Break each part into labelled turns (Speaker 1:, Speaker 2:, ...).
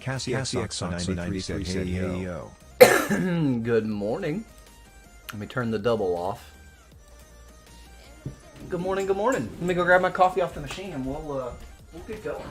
Speaker 1: Cassie XX93 said, hey yo.
Speaker 2: Good morning. Let me turn the double off. Good morning, good morning. Let me go grab my coffee off the machine and we'll get going.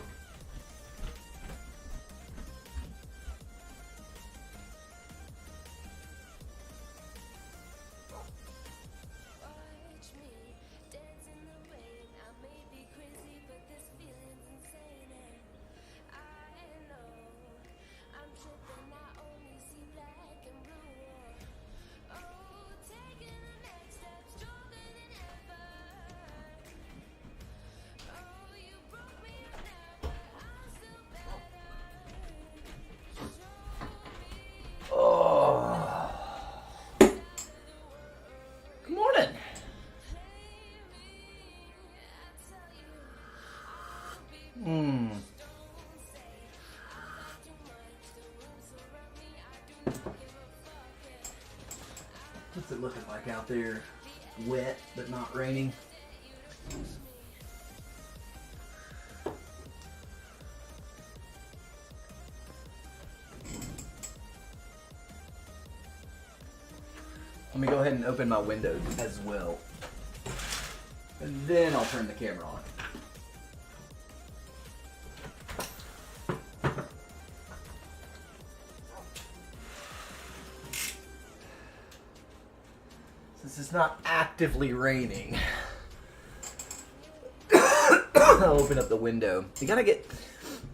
Speaker 2: What's it looking like out there? Wet, but not raining. Let me go ahead and open my windows as well. And then I'll turn the camera on. Since it's not actively raining, I'll open up the window. You gotta get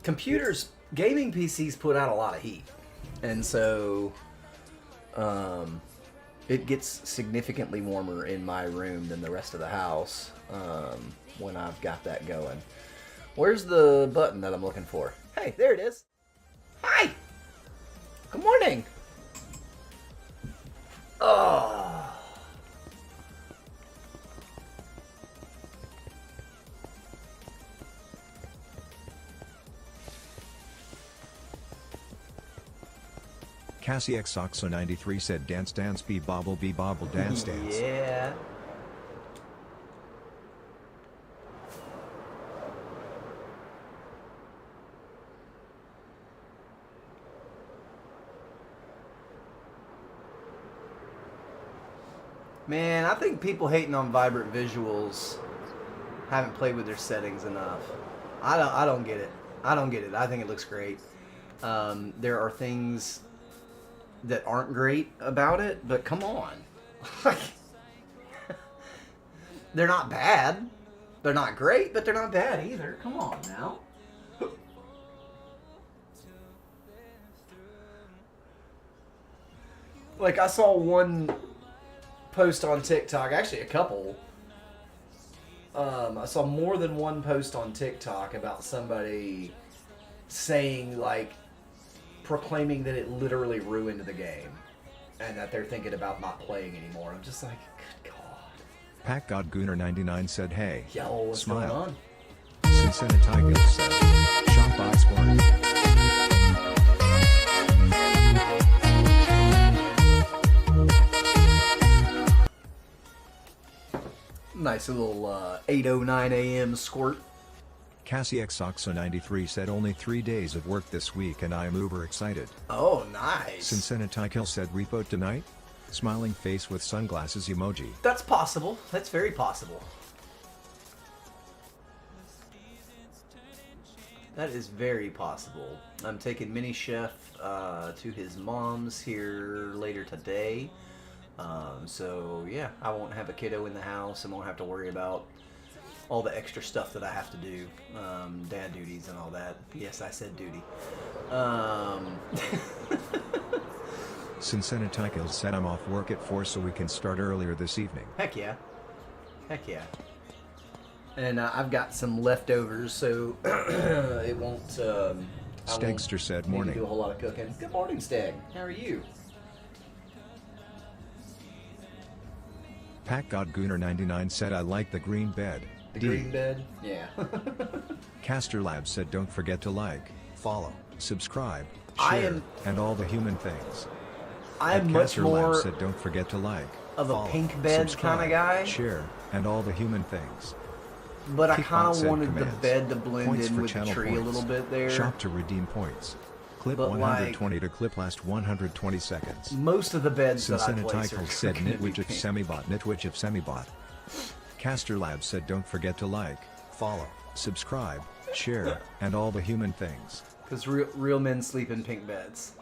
Speaker 2: computers, gaming PCs put out a lot of heat. And so, it gets significantly warmer in my room than the rest of the house when I've got that going. Where's the button that I'm looking for? Hey, there it is. Hi. Good morning. Oh.
Speaker 1: Cassie XOXO93 said dance dance be bobble dance dance.
Speaker 2: Yeah. Man, I think people hating on vibrant visuals haven't played with their settings enough. I don't get it. I don't get it. I think it looks great. There are things that aren't great about it, but come on. They're not bad. They're not great, but they're not bad either. Come on now. Like, I saw one post on TikTok, actually a couple. I saw more than one post on TikTok about somebody saying, like, proclaiming that it literally ruined the game and that they're thinking about not playing anymore. I'm just like, good God.
Speaker 1: Pack God Gooner 99 said, hey.
Speaker 2: Yo, what's
Speaker 1: smile.
Speaker 2: going on?
Speaker 1: Cincinnati Tigers said, shop by Spartan.
Speaker 2: Nice little 8:09 a.m. squirt.
Speaker 1: Cassie XOXO93 said only 3 days of work this week and I am uber excited.
Speaker 2: Oh, nice.
Speaker 1: Cincinnati Kill said repo tonight? Smiling face with sunglasses emoji.
Speaker 2: That's possible. That's very possible. That is very possible. I'm taking Mini Chef to his mom's here later today. So yeah, I won't have a kiddo in the house and won't have to worry about all the extra stuff that I have to do, dad duties and all that. Yes, I said duty.
Speaker 1: Cincinnati Kill said I'm off work at 4 so we can start earlier this evening.
Speaker 2: Heck yeah. Heck yeah. And I've got some leftovers, so it won't...
Speaker 1: Stegster said morning.
Speaker 2: Do a whole lot of cooking. Good morning, Steg. How are you?
Speaker 1: Pack God Gooner 99 said I like the green bed.
Speaker 2: The green bed? Yeah.
Speaker 1: Caster Lab said don't forget to like, follow, subscribe,
Speaker 2: I
Speaker 1: share,
Speaker 2: am-
Speaker 1: and all the human things.
Speaker 2: I am
Speaker 1: And
Speaker 2: much
Speaker 1: Caster Lab
Speaker 2: more
Speaker 1: said don't forget to like,
Speaker 2: of a
Speaker 1: follow,
Speaker 2: pink bed
Speaker 1: subscribe,
Speaker 2: kind of guy.
Speaker 1: share, and all the human things.
Speaker 2: But I
Speaker 1: Keep
Speaker 2: kind
Speaker 1: on
Speaker 2: of
Speaker 1: said
Speaker 2: wanted the
Speaker 1: commands.
Speaker 2: bed to blend
Speaker 1: Points
Speaker 2: in
Speaker 1: for
Speaker 2: with the
Speaker 1: channel
Speaker 2: tree a
Speaker 1: points.
Speaker 2: little bit there.
Speaker 1: Shop to redeem points. Clip
Speaker 2: But
Speaker 1: 120 to clip last 120 seconds.
Speaker 2: most of the beds that I place
Speaker 1: Sincenatical
Speaker 2: are
Speaker 1: said
Speaker 2: gonna be
Speaker 1: Nitwich if
Speaker 2: pink.
Speaker 1: Semibot, Nitwich if Semibot. Caster Lab said don't forget to like, follow, subscribe, share, and all the human things.
Speaker 2: Because real men sleep in pink beds.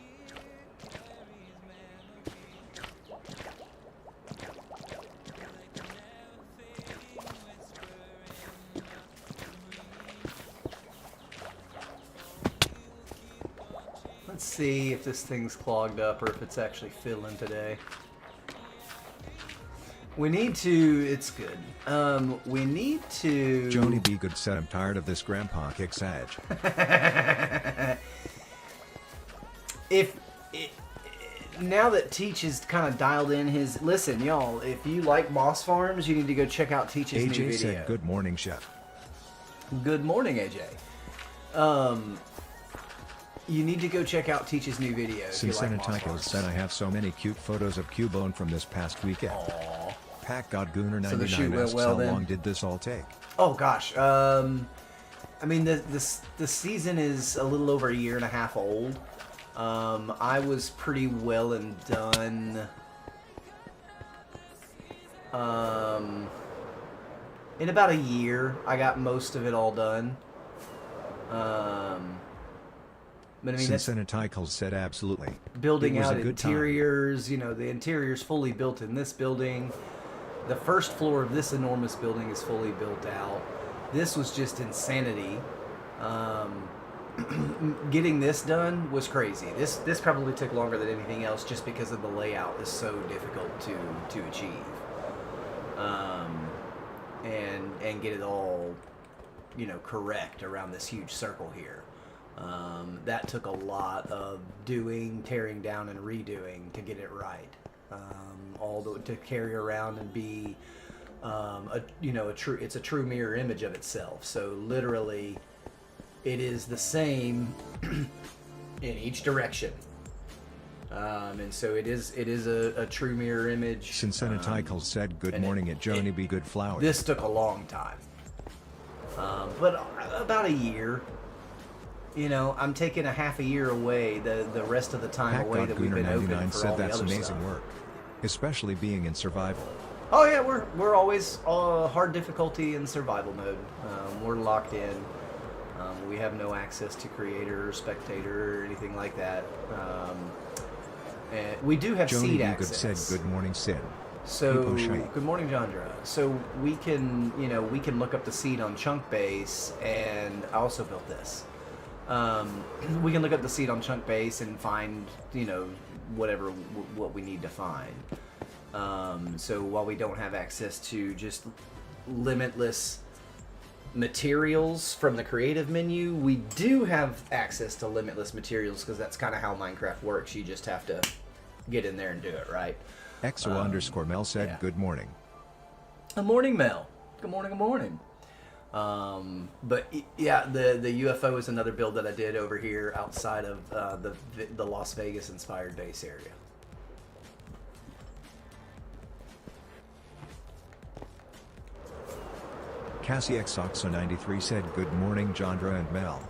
Speaker 2: Let's see if this thing's clogged up or if it's actually filling today. We need to... It's good. We need to...
Speaker 1: Joni B. Good said I'm tired of this grandpa kicks edge.
Speaker 2: Now that Teach is kind of dialed in his... Listen, y'all, if you like Boss Farms, you need to go check out Teach's new
Speaker 1: AJ
Speaker 2: video.
Speaker 1: said good morning, chef.
Speaker 2: Good morning, AJ. You need to go check out Teach's new video if you like Boss
Speaker 1: Sincenatical
Speaker 2: Farms.
Speaker 1: said I have so many cute photos of Cubone from this past weekend.
Speaker 2: Aww.
Speaker 1: Pack God Gooner
Speaker 2: So the shoot
Speaker 1: 99
Speaker 2: went
Speaker 1: asks
Speaker 2: well
Speaker 1: how
Speaker 2: then?
Speaker 1: long did this all take?
Speaker 2: Oh gosh. I mean the season is a little over a year and a half old. I was pretty well and done. In about a year, I got most of it all done. But I mean, that's
Speaker 1: Sincenatical said absolutely.
Speaker 2: building
Speaker 1: It was
Speaker 2: out
Speaker 1: a good time.
Speaker 2: interiors. You know, the interior's fully built in this building. The first floor of this enormous building is fully built out. This was just insanity. Getting this done was crazy. This probably took longer than anything else just because of the layout is so difficult to achieve. And get it all, you know, correct around this huge circle here. That took a lot of doing, tearing down, and redoing to get it right. To carry around and be, it's a true mirror image of itself. So literally, it is the same in each direction. And so it is a true mirror image.
Speaker 1: Sincenatical said good morning at Joni B. Good Flower.
Speaker 2: This took a long time. But about a year. You know, I'm taking a half a year away, the rest of the time
Speaker 1: Pack
Speaker 2: away
Speaker 1: God
Speaker 2: that we've been
Speaker 1: Gooner
Speaker 2: open
Speaker 1: 99
Speaker 2: for
Speaker 1: said
Speaker 2: all the
Speaker 1: that's
Speaker 2: other
Speaker 1: amazing
Speaker 2: stuff.
Speaker 1: work. Especially being in survival.
Speaker 2: Oh yeah, we're always hard difficulty in survival mode. We're locked in. We have no access to creator or spectator or anything like that. And we do have
Speaker 1: Joni
Speaker 2: seed
Speaker 1: B. Good
Speaker 2: access.
Speaker 1: said good morning, Sin.
Speaker 2: So
Speaker 1: People shake.
Speaker 2: good morning, Jandra. So we can look up the seed on Chunk Base, and I also built this. We can look up the seed on Chunk Base and find what we need to find. So while we don't have access to just limitless materials from the creative menu, we do have access to limitless materials because that's kind of how Minecraft works. You just have to get in there and do it right.
Speaker 1: XO_Mel said
Speaker 2: yeah.
Speaker 1: good morning.
Speaker 2: Good morning, Mel. Good morning, good morning. But yeah, the UFO is another build that I did over here outside of the Las Vegas inspired base area.
Speaker 1: Cassie XOXO93 said good morning, Jandra and Mel.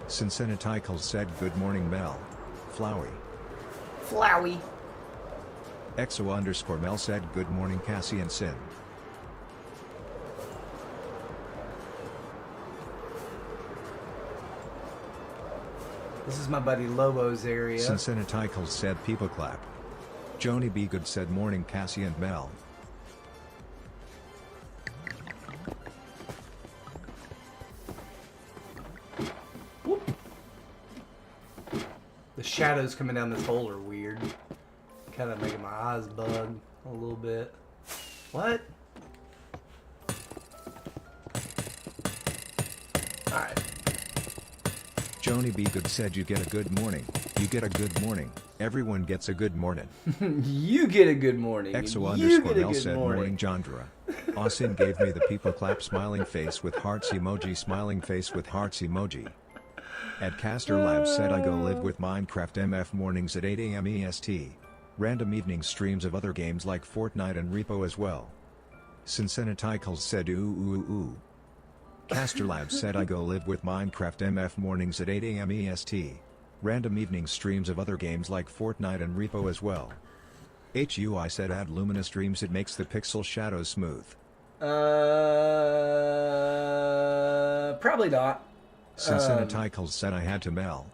Speaker 1: Sincenatical said good morning, Mel. Flowey.
Speaker 2: Flowey.
Speaker 1: XO_Mel said good morning, Cassie and Sin.
Speaker 2: This is my buddy Lobo's area.
Speaker 1: Sincenatical said people clap. Joni B. Good said morning, Cassie and Mel.
Speaker 2: The shadows coming down this hole are weird. Kind of making my eyes bug a little bit. What? Alright.
Speaker 1: Joni B. Good said you get a good morning. You get a good morning. Everyone gets a good morning.
Speaker 2: You get a good morning.
Speaker 1: XO_Mel said morning, Jandra. Austin gave me the people clap smiling face with hearts emoji, smiling face with hearts emoji. At Caster Labs said I go live with Minecraft MF mornings at 8 AM EST. Random evening streams of other games like Fortnite and Repo as well. Sincenatical said ooh ooh ooh. Caster Labs said I go live with Minecraft MF mornings at 8 AM EST. Random evening streams of other games like Fortnite and Repo as well. HUI said add Lumina streams, it makes the pixel shadows smooth.
Speaker 2: Probably not.
Speaker 1: Cincinnati said I had to mail.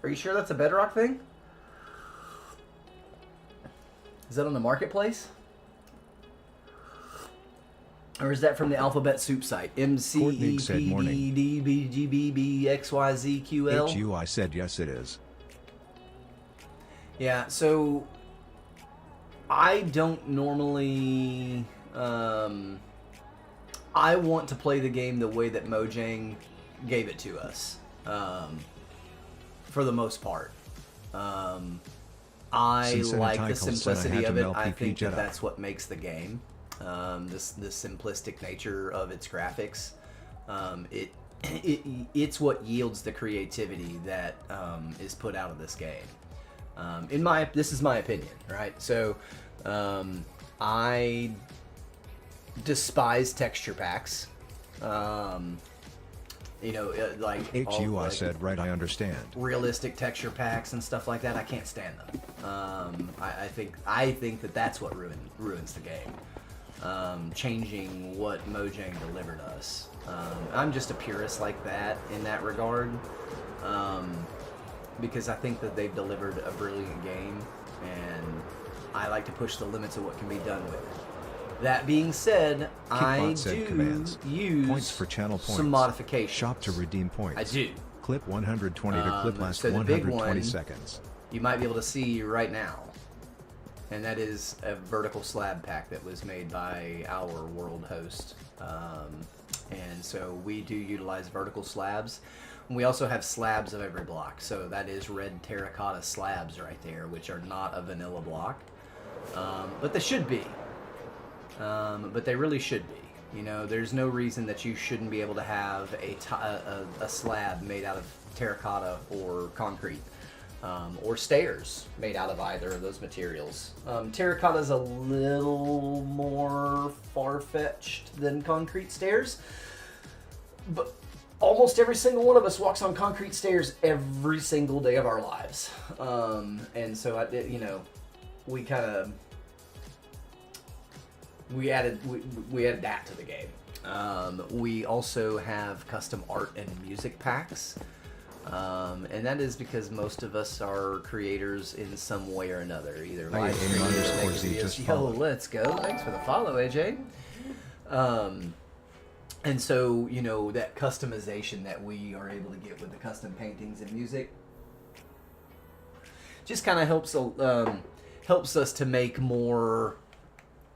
Speaker 2: Are you sure that's a Bedrock thing? Is that on the marketplace? Or is that from the Alphabet Soup site? MCEPDDBGBBXYZQL?
Speaker 1: HUI said yes it is.
Speaker 2: Yeah, so I don't normally... I want to play the game the way that Mojang gave it to us, for the most part. I like the simplicity of it. I think that that's what makes the game. This simplistic nature of its graphics. It's what yields the creativity that is put out of this game. This is my opinion, right? So, I despise texture packs. You know, like
Speaker 1: HUI said, right, I understand.
Speaker 2: Realistic texture packs and stuff like that, I can't stand them. I think that that's what ruins the game. Changing what Mojang delivered us. I'm just a purist like that in that regard, because I think that they've delivered a brilliant game, and I like to push the limits of what can be done with it. That being said, I do use
Speaker 1: points for channel points.
Speaker 2: Some modifications.
Speaker 1: Shop to redeem points.
Speaker 2: I do.
Speaker 1: Clip 120 to clip last 120 seconds.
Speaker 2: You might be able to see right now. And that is a vertical slab pack that was made by our world host. And so we do utilize vertical slabs. We also have slabs of every block. So that is red terracotta slabs right there, which are not a vanilla block. But they should be. But they really should be. You know, there's no reason that you shouldn't be able to have a slab made out of terracotta or concrete. Or stairs made out of either of those materials. Terracotta is a little more far-fetched than concrete stairs, but almost every single one of us walks on concrete stairs every single day of our lives. And so, you know, we kind of we added that to the game. We also have custom art and music packs. And that is because most of us are creators in some way or another, either live streamers, yo, let's go. Thanks for the follow, AJ. And so, you know, that customization that we are able to get with the custom paintings and music just kind of helps us to make more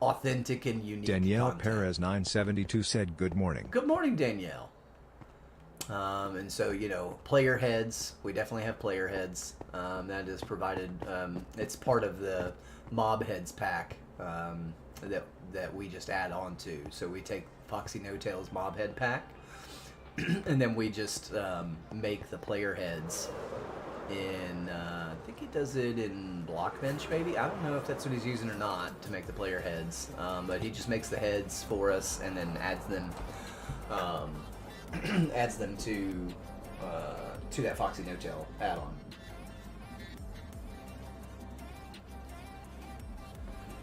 Speaker 2: authentic and unique
Speaker 1: Danielle
Speaker 2: content.
Speaker 1: Perez 972 said good morning.
Speaker 2: Good morning, Danielle. And so, you know, player heads, we definitely have player heads. That is provided, it's part of the mob heads pack that we just add on to. So we take Foxy No Tail's mob head pack, and then we just make the player heads in, I think he does it in Blockbench maybe. I don't know if that's what he's using or not to make the player heads, but he just makes the heads for us and then adds them to that Foxy No Tail add-on.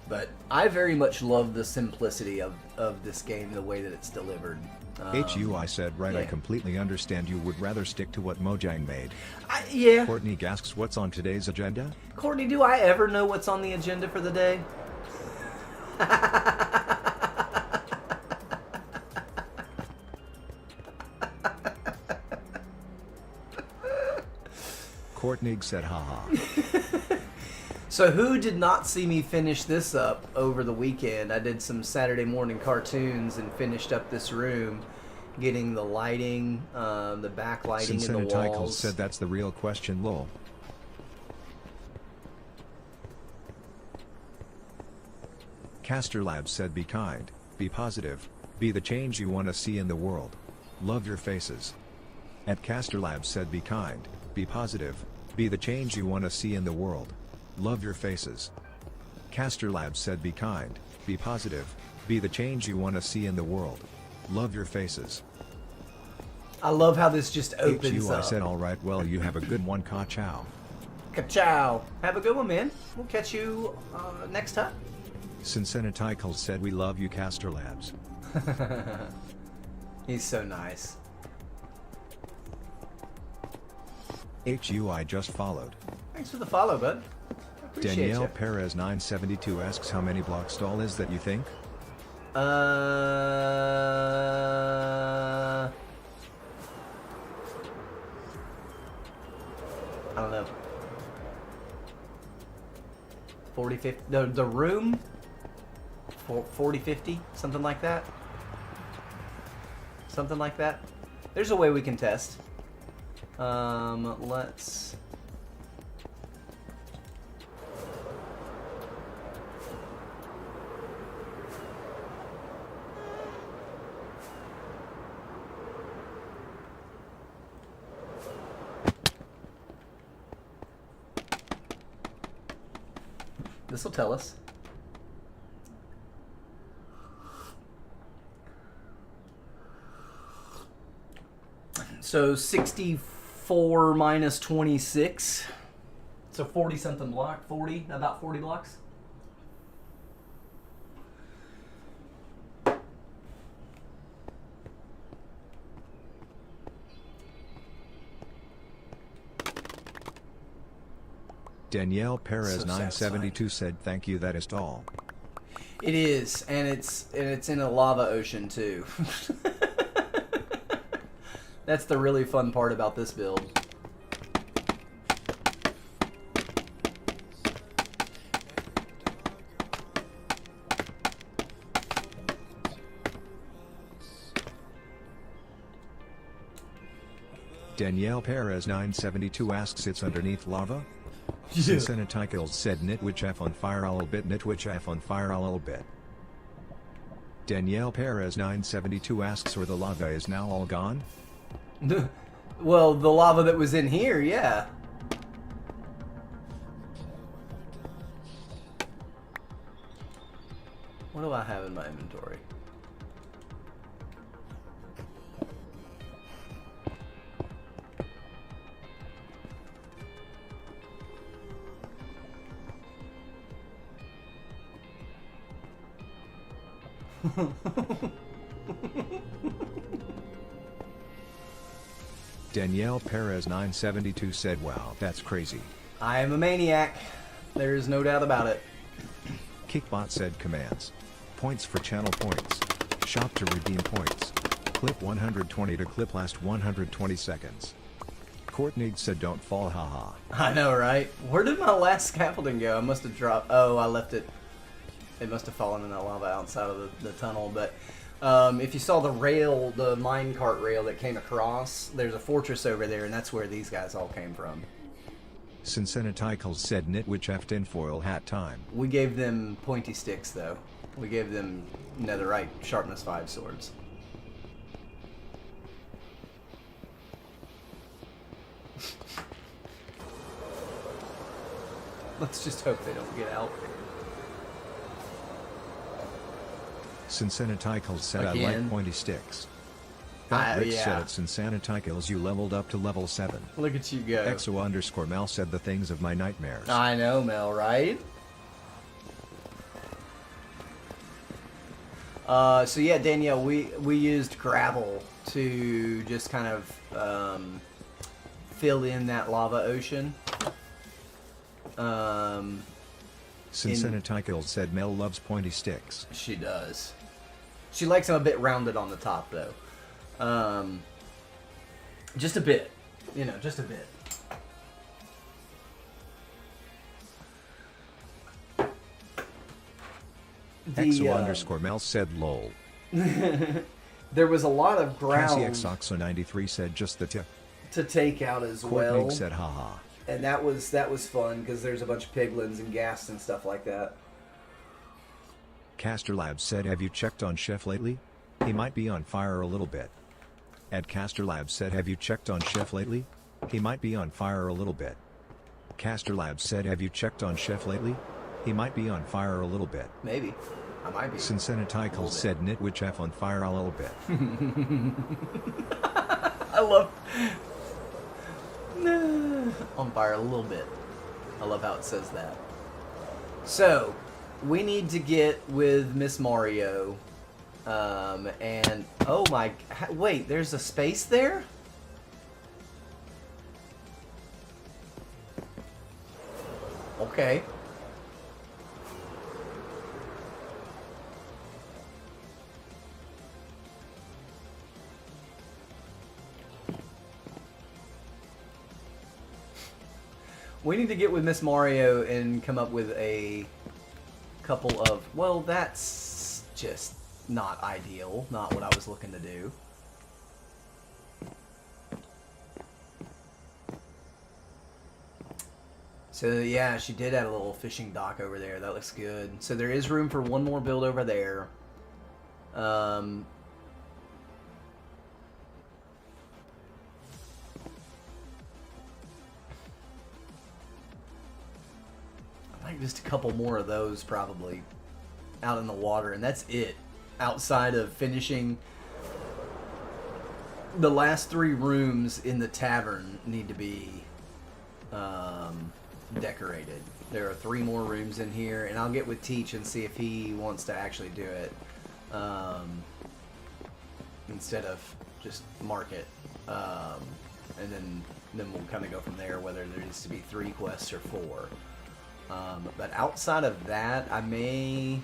Speaker 2: But I very much love the simplicity of this game, the way that it's delivered.
Speaker 1: HUI said, right, yeah. I completely understand you would rather stick to what Mojang made.
Speaker 2: Yeah.
Speaker 1: Courtney asks, what's on today's agenda?
Speaker 2: Courtney, do I ever know what's on the agenda for the day?
Speaker 1: Courtney said, haha.
Speaker 2: So who did not see me finish this up over the weekend? I did some Saturday morning cartoons and finished up this room, getting the lighting, the backlighting in the walls.
Speaker 1: Said that's the real question, lol. Caster Labs said be kind, be positive, be the change you want to see in the world. Love your faces. At Caster Labs said be kind, be positive, be the change you want to see in the world. Love your faces. Caster Labs said be kind, be positive, be the change you want to see in the world. Love your faces.
Speaker 2: I love how this just opens
Speaker 1: I
Speaker 2: up.
Speaker 1: said, all right, well, you have a good one, ka-chow.
Speaker 2: Ka-chow. Have a good one, man. We'll catch you next time.
Speaker 1: Cincinnatical said, we love you, Caster Labs.
Speaker 2: He's so nice.
Speaker 1: I just followed.
Speaker 2: Thanks for the follow, bud. I appreciate
Speaker 1: Danielle
Speaker 2: you.
Speaker 1: Perez 972 asks, how many blocks tall is that, you think?
Speaker 2: I don't know. 40, 50, the room? 40, 50, something like that? Something like that? There's a way we can test. Let's... This will tell us. So 64 minus 26. So 40 something block. 40, about 40 blocks.
Speaker 1: Danielle Perez
Speaker 2: So
Speaker 1: 972 said, thank you, that is tall.
Speaker 2: It is, and it's in a lava ocean too. That's the really fun part about this build.
Speaker 1: Danielle Perez 972 asks, it's underneath lava?
Speaker 2: Yeah.
Speaker 1: Cincinnatical said, Nitwich F on fire a little bit, Nitwich F on fire a little bit. Danielle Perez 972 asks, or the lava is now all gone?
Speaker 2: Well, the lava that was in here, yeah. What do I have in my inventory?
Speaker 1: Danielle Perez 972 said, wow, that's crazy.
Speaker 2: I am a maniac. There is no doubt about it.
Speaker 1: Kickbot said, commands. Points for channel points. Shop to redeem points. Clip 120 to clip last 120 seconds. Courtney said, don't fall, haha.
Speaker 2: I know, right? Where did my last scaffolding go? I must have dropped... Oh, I left it... It must have fallen in that lava outside of the tunnel, but... if you saw the rail, the minecart rail that came across, there's a fortress over there, and that's where these guys all came from.
Speaker 1: Cincinnatical said, Nitwich F tinfoil hat time.
Speaker 2: We gave them pointy sticks, though. We gave them netherite sharpness 5 swords. Let's just hope they don't get out.
Speaker 1: Cincinnatical said, I like pointy sticks. Rick said at Cincinnatical, you leveled up to level 7.
Speaker 2: Look at you go.
Speaker 1: Exo_Mel said, the things of my nightmares.
Speaker 2: I know, Mel, right? So yeah, Danielle, we used gravel to just kind of fill in that lava ocean.
Speaker 1: Cincinnatical said, Mel loves pointy sticks.
Speaker 2: She does. She likes them a bit rounded on the top, though. Just a bit. You know, just a bit.
Speaker 1: Exo_Mel said, lol.
Speaker 2: There was a lot of ground.
Speaker 1: Cassie Xoxo93 said, just the tip.
Speaker 2: To take out as
Speaker 1: Courtney
Speaker 2: well.
Speaker 1: said, haha.
Speaker 2: And that was fun, because there's a bunch of piglins and ghasts and stuff like that.
Speaker 1: Caster Labs said, have you checked on Chef lately? He might be on fire a little bit. Ed Caster Labs said, have you checked on Chef lately? He might be on fire a little bit. Caster Labs said, have you checked on Chef lately? He might be on fire a little bit.
Speaker 2: Maybe. I might be.
Speaker 1: Cincinnatical said, Nitwich F on fire a little bit.
Speaker 2: I love... On fire a little bit. I love how it says that. So, we need to get with Miss Mario. And... Oh my... Wait, there's a space there? Okay. We need to get with Miss Mario and come up with a couple of... Well, that's just not ideal. Not what I was looking to do. So, yeah, she did add a little fishing dock over there. That looks good. So there is room for one more build over there. Just a couple more of those probably out in the water, and that's it. Outside of finishing the last 3 rooms in the tavern need to be decorated. There are 3 more rooms in here, and I'll get with Teach and see if he wants to actually do it instead of just mark it, and then we'll kind of go from there whether there needs to be 3 quests or 4. But outside of that, I may...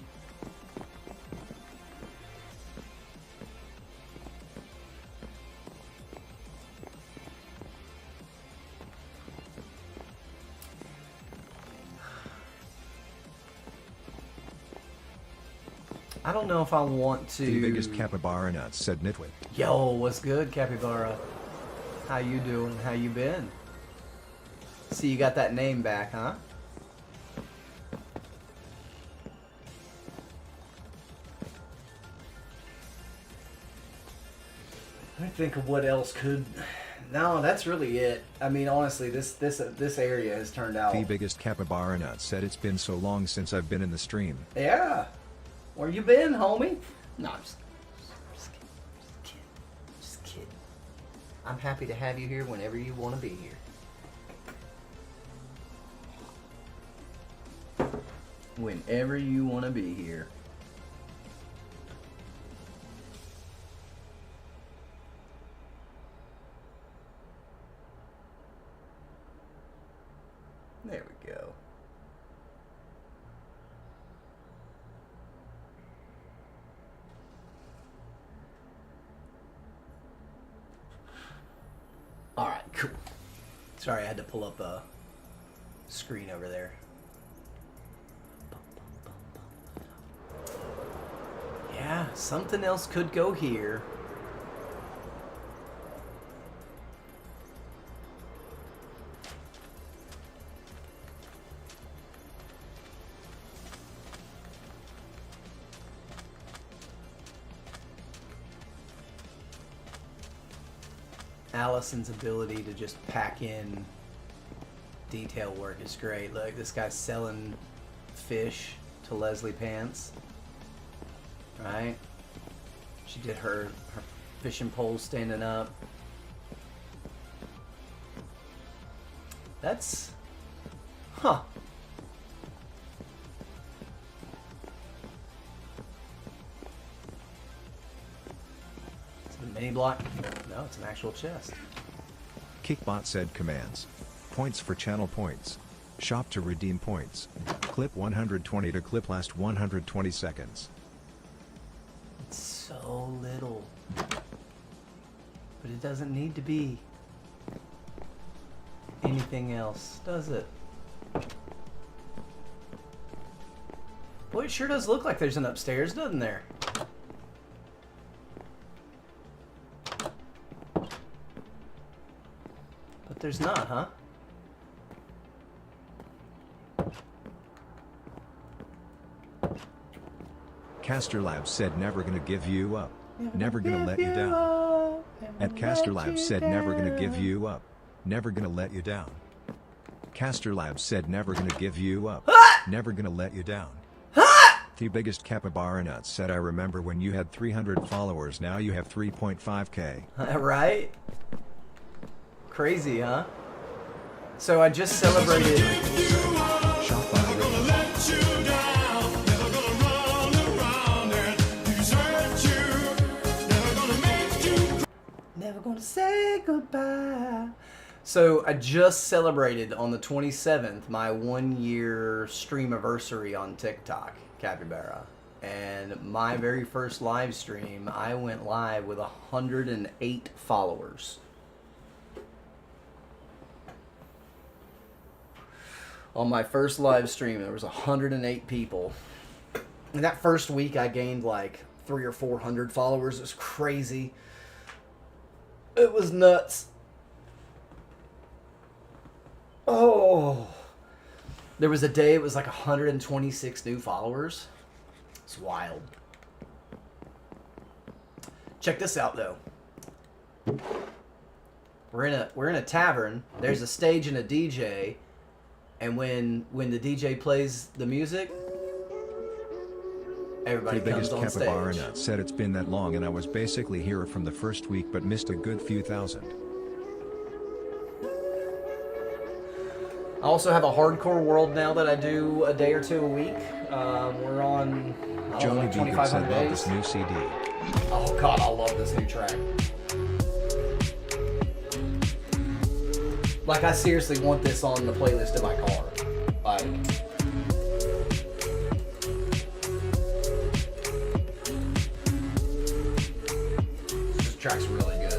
Speaker 2: I don't know if I want to...
Speaker 1: The biggest capybara nuts, said Nitwit.
Speaker 2: Yo, what's good, Capybara? How you doing? How you been? See, you got that name back, huh? I think of what else could... No, that's really it. I mean, honestly, this area has turned out...
Speaker 1: The biggest capybara nuts said it's been so long since I've been in the stream.
Speaker 2: Yeah. Where you been, homie? No, I'm just kidding. Just kidding. I'm happy to have you here whenever you want to be here. Whenever you want to be here. There we go. Alright, cool. Sorry, I had to pull up a screen over there. Yeah, something else could go here. Allison's ability to just pack in detail work is great. Look, this guy's selling fish to Leslie Pants. Right? She did her fishing pole standing up. That's... Huh. Mini block? No, it's an actual chest.
Speaker 1: Kickbot said commands. Points for channel points. Shop to redeem points. Clip 120 to clip last 120 seconds.
Speaker 2: It's so little. But it doesn't need to be anything else, does it? Boy, it sure does look like there's an upstairs, doesn't there? But there's not, huh?
Speaker 1: Caster Labs said never gonna give you up. Never gonna let you down. At Caster Labs said never gonna give you up. Never gonna let you down. Caster Labs said never gonna give you up. Never gonna let you down. The biggest capybara nuts said I remember when you had 300 followers, now you have 3.5k.
Speaker 2: Right? Crazy, huh? So I just celebrated.
Speaker 1: Shot by
Speaker 2: Never gonna say goodbye. So I just celebrated on the 27th my 1-year streamiversary on TikTok, Capybara. And my very first live stream, I went live with 108 followers. On my first live stream, there was 108 people. And that first week, I gained like 300 or 400 followers. It was crazy. It was nuts. Oh. There was a day it was like 126 new followers. It's wild. Check this out though. We're in a tavern. There's a stage and a DJ, and when the DJ plays the music, everybody
Speaker 1: the
Speaker 2: comes
Speaker 1: biggest
Speaker 2: on
Speaker 1: capybara
Speaker 2: stage.
Speaker 1: nut said it's been that long and I was basically here from the first week but missed a good few thousand.
Speaker 2: I also have a hardcore world now that I do a day or two a week. We're on
Speaker 1: Johnny
Speaker 2: like
Speaker 1: Beacon said
Speaker 2: 2,500
Speaker 1: love
Speaker 2: days.
Speaker 1: this new CD.
Speaker 2: Oh god, I love this new track. Like, I seriously want this on the playlist in my car. Like, this track's really good.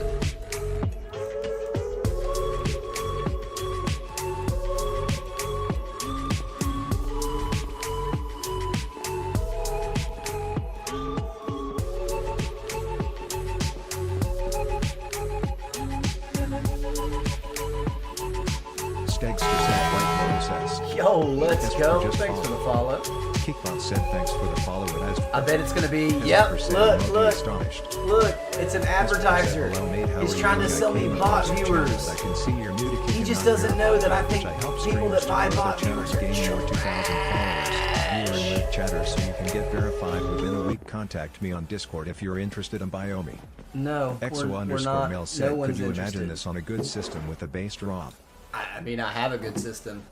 Speaker 1: Stegster said White Moses.
Speaker 2: Yo, let's
Speaker 1: Esther
Speaker 2: go.
Speaker 1: just
Speaker 2: Thanks for the follow.
Speaker 1: Kickbot said thanks for the follow. It has.
Speaker 2: I bet it's gonna be.
Speaker 1: Esther
Speaker 2: Yep.
Speaker 1: said
Speaker 2: Look,
Speaker 1: emoji
Speaker 2: look,
Speaker 1: astonished.
Speaker 2: look. It's an advertiser.
Speaker 1: Esther said, "Hello, mate, how
Speaker 2: He's
Speaker 1: are you
Speaker 2: trying to
Speaker 1: doing?
Speaker 2: sell
Speaker 1: I
Speaker 2: me
Speaker 1: came
Speaker 2: bot
Speaker 1: across your
Speaker 2: viewers.
Speaker 1: channels. I can see you're new to
Speaker 2: He
Speaker 1: Kicking
Speaker 2: just
Speaker 1: Not
Speaker 2: doesn't know that I
Speaker 1: Verified,
Speaker 2: think
Speaker 1: which I help
Speaker 2: people that
Speaker 1: streamers
Speaker 2: buy
Speaker 1: to grow
Speaker 2: bot
Speaker 1: their channels
Speaker 2: viewers
Speaker 1: gain
Speaker 2: are
Speaker 1: more 2,000 followers. You are in Lit Chatter, so you can get verified within a week. Contact me on Discord if you're interested in Biomi.
Speaker 2: No,
Speaker 1: XO
Speaker 2: we're
Speaker 1: underscore
Speaker 2: not.
Speaker 1: Mel said,
Speaker 2: No
Speaker 1: could
Speaker 2: one's
Speaker 1: you
Speaker 2: interested.
Speaker 1: imagine this on a good system with a bass drop?
Speaker 2: I mean, I have a good system.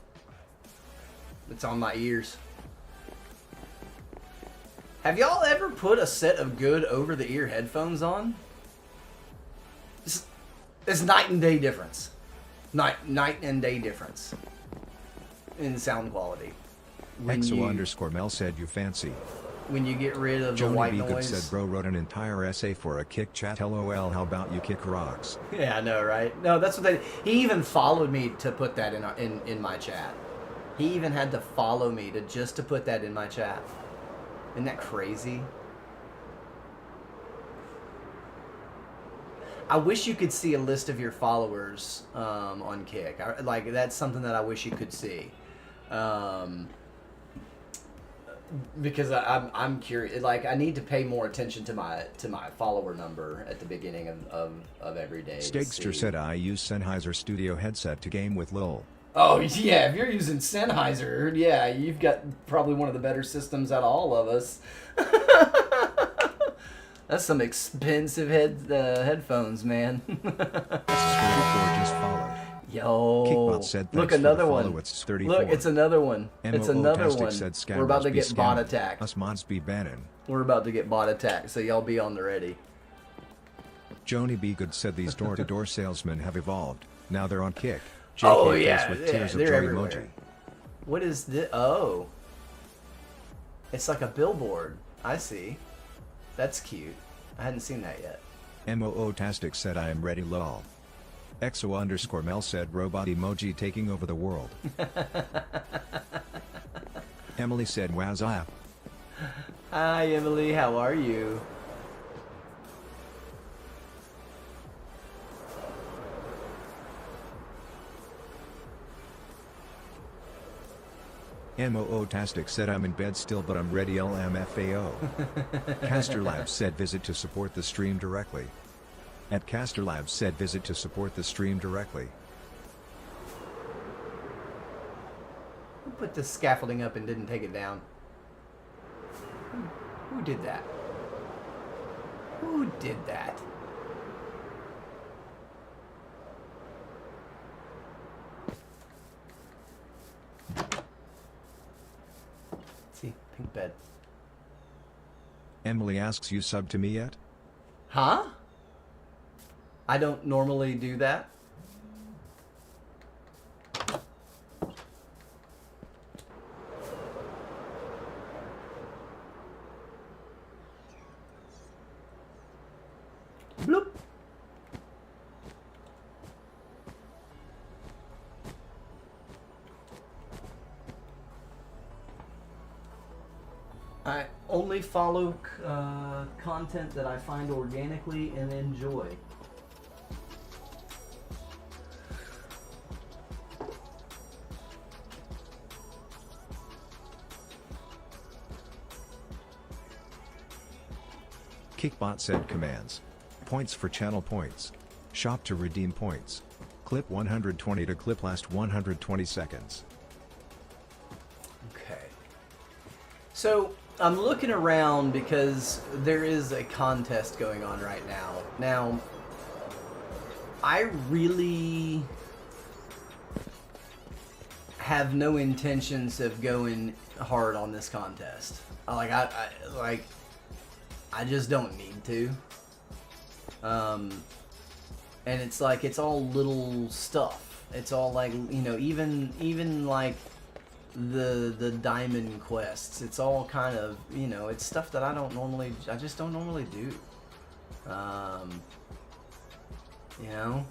Speaker 2: It's on my ears. Have y'all ever put a set of good over-the-ear headphones on? It's night and day difference. Night and day difference in sound quality.
Speaker 1: XO underscore Mel said, you fancy.
Speaker 2: When you get rid of the
Speaker 1: Joni
Speaker 2: white
Speaker 1: B. Good
Speaker 2: noise.
Speaker 1: said, bro wrote an entire essay for a kick chat. LOL, how about you kick rocks?
Speaker 2: Yeah, I know, right? No, that's what they. He even followed me to put that in my chat. He even had to follow me to put that in my chat. Isn't that crazy? I wish you could see a list of your followers on Kick. Like, that's something that I wish you could see. Because I'm curious. Like, I need to pay more attention to my follower number at the beginning of every day.
Speaker 1: Stegster said, I use Sennheiser Studio headset to game with LOL.
Speaker 2: Oh yeah, if you're using Sennheiser, yeah, you've got probably one of the better systems out of all of us. That's some expensive headphones, man.
Speaker 1: Just followed.
Speaker 2: Yo,
Speaker 1: Kickbot said,
Speaker 2: look,
Speaker 1: thanks for
Speaker 2: another
Speaker 1: the
Speaker 2: one.
Speaker 1: follow, it's 34.
Speaker 2: Look, it's another one. It's another
Speaker 1: MOO-tastic
Speaker 2: one.
Speaker 1: said,
Speaker 2: We're about to
Speaker 1: "Scammers be
Speaker 2: get bot
Speaker 1: scamming.
Speaker 2: attacked.
Speaker 1: Us mods be banning.
Speaker 2: We're about to get bot attacked, so y'all be on the ready.
Speaker 1: Joni B. Good said these door-to-door salesmen have evolved. Now they're on Kick. JK
Speaker 2: Oh
Speaker 1: face
Speaker 2: yeah,
Speaker 1: with
Speaker 2: yeah,
Speaker 1: tears of
Speaker 2: they're
Speaker 1: joy
Speaker 2: everywhere.
Speaker 1: emoji.
Speaker 2: What is this? Oh, it's like a billboard. I see. That's cute. I hadn't seen that yet.
Speaker 1: MOO-tastic said, I am ready lol. XO underscore Mel said, robot emoji taking over the world. Emily said, wowza.
Speaker 2: Hi Emily, how are you?
Speaker 1: MOO-tastic said, I'm in bed still but I'm ready LMFAO. Caster Labs said, visit to support the stream directly. At Caster Labs said, visit to support the stream directly.
Speaker 2: Who put the scaffolding up and didn't take it down? Who did that? Who did that? Pink bed.
Speaker 1: Emily asks, you sub to me yet?
Speaker 2: Huh? I don't normally do that. Bloop. I only follow content that I find organically and enjoy.
Speaker 1: Kickbot said commands. Points for channel points. Shop to redeem points. Clip 120 to clip last 120 seconds.
Speaker 2: Okay. So I'm looking around because there is a contest going on right now. Now, I really have no intentions of going hard on this contest. I just don't need to. And it's like, it's all little stuff. It's all like, you know, even like the diamond quests. It's all kind of, you know, it's stuff that I just don't normally do. You know,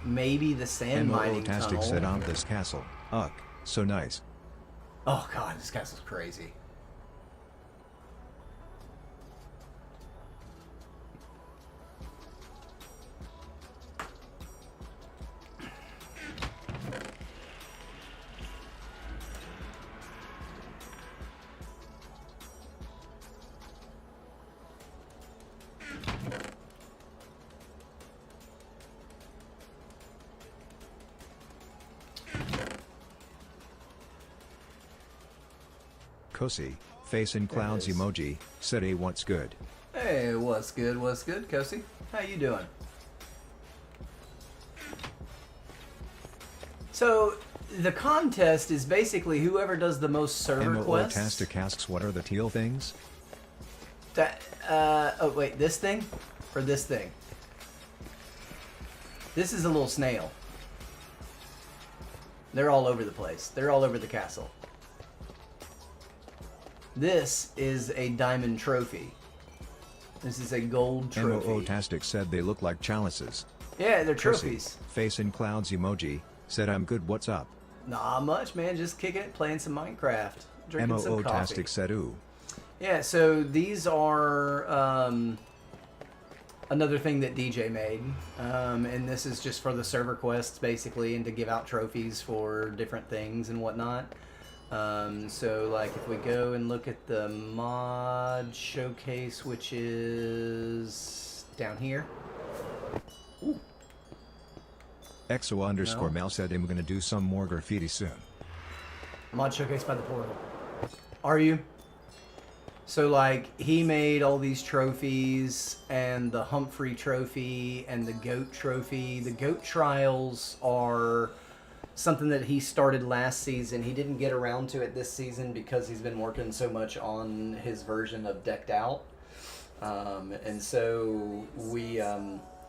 Speaker 2: maybe the sand mining tunnel.
Speaker 1: Said on this castle. Ugh, so nice.
Speaker 2: Oh god, this castle's crazy.
Speaker 1: Kosi, face in clouds emoji, said hey what's good?
Speaker 2: Hey, what's good, Kosi? How you doing? So, the contest is basically whoever does the most server quests.
Speaker 1: Tastic asks what are the teal things?
Speaker 2: That, oh wait, this thing? Or this thing? This is a little snail. They're all over the place. They're all over the castle. This is a diamond trophy. This is a gold trophy.
Speaker 1: Tastic said they look like chalices.
Speaker 2: Yeah, they're trophies.
Speaker 1: Face in clouds emoji, said I'm good what's up?
Speaker 2: Not much, man. Just kicking it, playing some Minecraft, drinking some coffee.
Speaker 1: Tastic said ooh.
Speaker 2: Yeah, so these are another thing that DJ made. And this is just for the server quests, basically, and to give out trophies for different things and whatnot. So like if we go and look at the mod showcase, which is down here. Ooh.
Speaker 1: EXO_Mel
Speaker 2: No.
Speaker 1: said I'm gonna do some more graffiti soon.
Speaker 2: Mod showcase by the portal. Are you? So like he made all these trophies and the Humphrey trophy and the goat trophy. The goat trials are something that he started last season. He didn't get around to it this season because he's been working so much on his version of Decked Out. And so we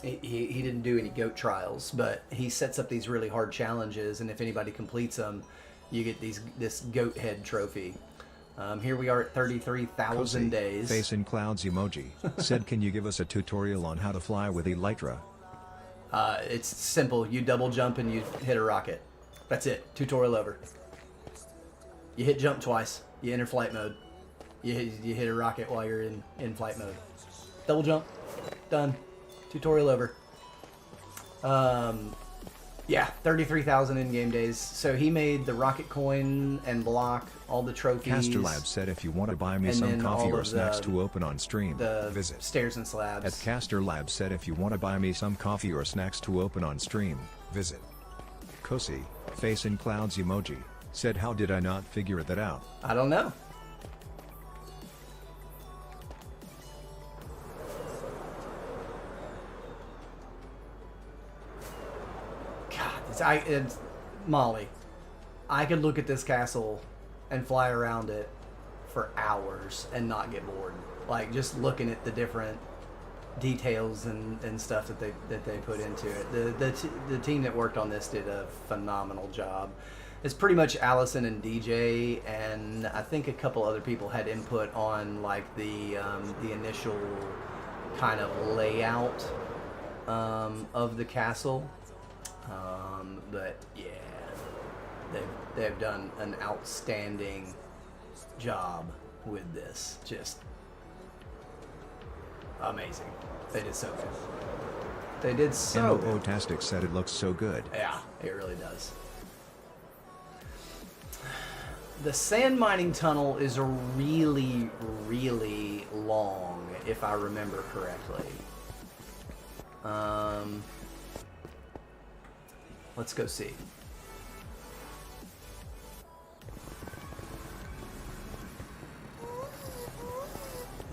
Speaker 2: he didn't do any goat trials, but he sets up these really hard challenges, and if anybody completes them, you get this goat head trophy. Here we are at 33,000 days.
Speaker 1: Face in clouds emoji said can you give us a tutorial on how to fly with Elytra?
Speaker 2: It's simple. You double jump and you hit a rocket. That's it. Tutorial over. You hit jump twice. You enter flight mode. You hit a rocket while you're in flight mode. Double jump. Done. Tutorial over. Yeah, 33,000 in-game days. So he made the rocket coin and block, all the trophies.
Speaker 1: Caster Lab said if you want to buy me some coffee or snacks to open on stream, visit.
Speaker 2: Stairs and slabs.
Speaker 1: At Caster Lab said if you want to buy me some coffee or snacks to open on stream, visit. Kosi, face in clouds emoji, said how did I not figure that out?
Speaker 2: I don't know. God, it's Molly. I could look at this castle and fly around it for hours and not get bored. Like, just looking at the different details and stuff that they put into it. The team that worked on this did a phenomenal job. It's pretty much Allison and DJ, and I think a couple other people had input on like the initial kind of layout of the castle. But yeah, they've done an outstanding job with this. Just amazing. They did so good. They did so good.
Speaker 1: Tastic said it looks so good.
Speaker 2: Yeah, it really does. The sand mining tunnel is really, really long, if I remember correctly. Let's go see.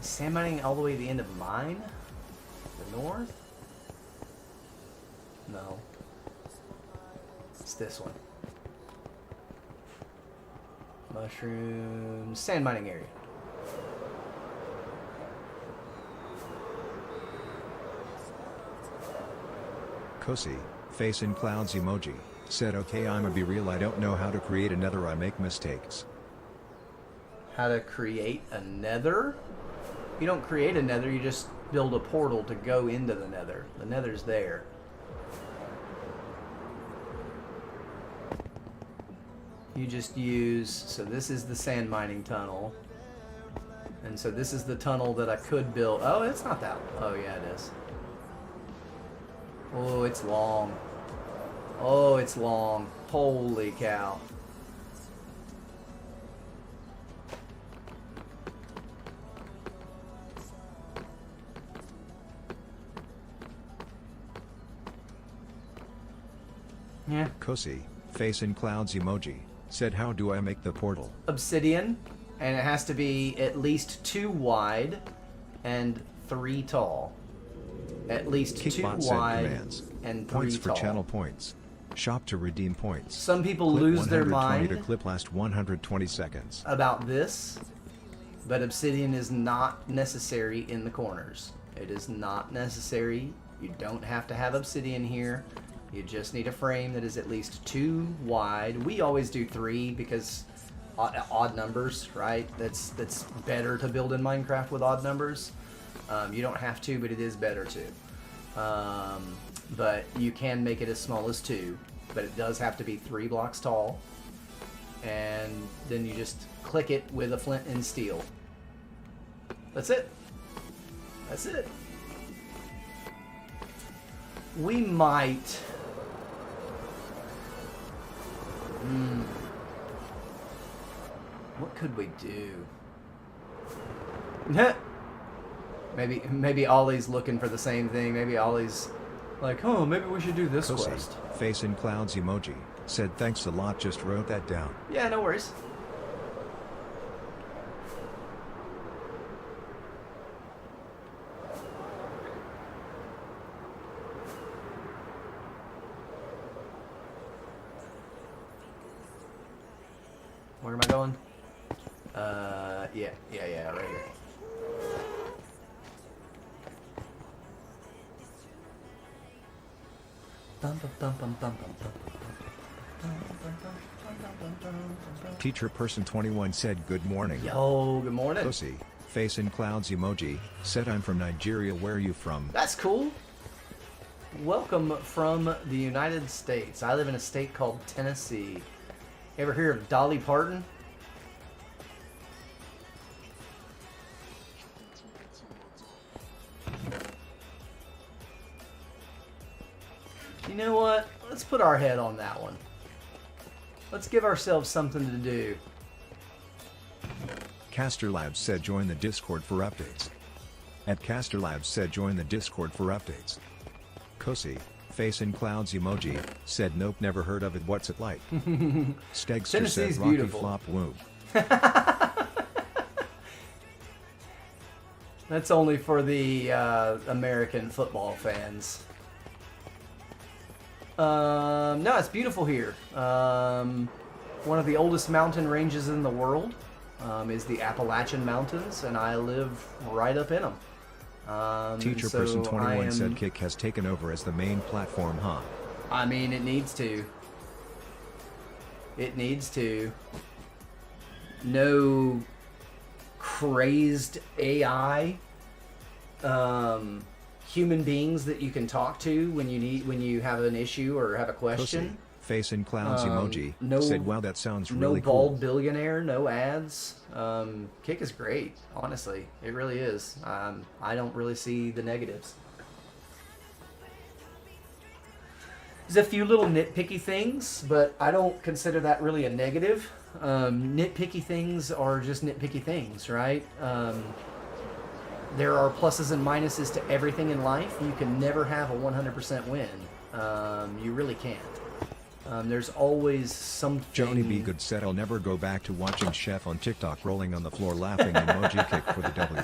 Speaker 2: Sand mining all the way to the end of mine? The north? No. It's this one. Mushroom sand mining area.
Speaker 1: Kosi, face in clouds emoji, said okay I'ma be real I don't know how to create a nether I make mistakes.
Speaker 2: How to create a nether? You don't create a nether, you just build a portal to go into the nether. The nether's there. You just use, so this is the sand mining tunnel. And so this is the tunnel that I could build. Oh, it's not that. Oh, yeah, it is. Oh, it's long. Oh, it's long. Holy cow. Yeah.
Speaker 1: Kosi, face in clouds emoji, said how do I make the portal?
Speaker 2: Obsidian, and it has to be at least 2 wide and 3 tall. At least
Speaker 1: Kickbot
Speaker 2: 2 wide
Speaker 1: commands.
Speaker 2: and 3
Speaker 1: Points
Speaker 2: tall.
Speaker 1: for channel points. Shop to redeem points.
Speaker 2: Some people
Speaker 1: Clip
Speaker 2: lose their
Speaker 1: 120
Speaker 2: mind
Speaker 1: to clip last 120 seconds.
Speaker 2: about this, but obsidian is not necessary in the corners. It is not necessary. You don't have to have obsidian here. You just need a frame that is at least 2 wide. We always do 3 because odd numbers, right? That's better to build in Minecraft with odd numbers. You don't have to, but it is better to. But you can make it as small as 2, but it does have to be 3 blocks tall. And then you just click it with a flint and steel. That's it. That's it. We might... What could we do? Maybe Ollie's looking for the same thing. Maybe Ollie's like, oh, maybe we should do this
Speaker 1: Kosi,
Speaker 2: quest.
Speaker 1: face in clouds emoji, said thanks a lot just wrote that down.
Speaker 2: Yeah, no worries. Where am I going? Yeah, right here.
Speaker 1: Teacher person 21 said good morning.
Speaker 2: Yo, good morning.
Speaker 1: Kosi, face in clouds emoji, said I'm from Nigeria where are you from?
Speaker 2: That's cool. Welcome from the United States. I live in a state called Tennessee. Ever hear of Dolly Parton? You know what? Let's put our head on that one. Let's give ourselves something to do.
Speaker 1: Caster Labs said join the Discord for updates. At Caster Labs said join the Discord for updates. Kosi, face in clouds emoji, said nope never heard of it what's it like. Stegster said
Speaker 2: Tennessee's
Speaker 1: Rocky
Speaker 2: beautiful.
Speaker 1: flop woo.
Speaker 2: That's only for the American football fans. No, it's beautiful here. one of the oldest mountain ranges in the world is the Appalachian Mountains, and I live right up in them.
Speaker 1: Teacher Person 21 said Kick has taken over as the main platform, huh?
Speaker 2: I mean, it needs to. It needs to. No crazed AI human beings that you can talk to when you have an issue or have a question.
Speaker 1: Pussy. Face in clowns emoji.
Speaker 2: No,
Speaker 1: said, wow, that sounds really
Speaker 2: cool. No bald
Speaker 1: cool.
Speaker 2: billionaire, no ads. Kick is great, honestly. It really is. I don't really see the negatives. There's a few little nitpicky things, but I don't consider that really a negative. Nitpicky things are just nitpicky things, right? There are pluses and minuses to everything in life. You can never have a 100% win. You really can't. There's always something...
Speaker 1: Joni B. Good said, I'll never go back to watching Chef on TikTok rolling on the floor laughing emoji. Kick for the W.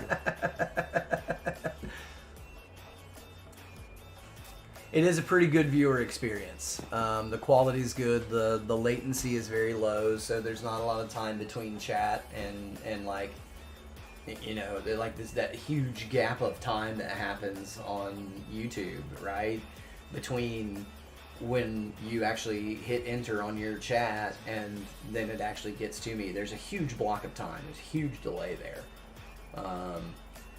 Speaker 2: It is a pretty good viewer experience. The quality's good. The latency is very low, so there's not a lot of time between chat and like, you know, like that huge gap of time that happens on YouTube, right? Between when you actually hit enter on your chat and then it actually gets to me. There's a huge block of time. There's a huge delay there.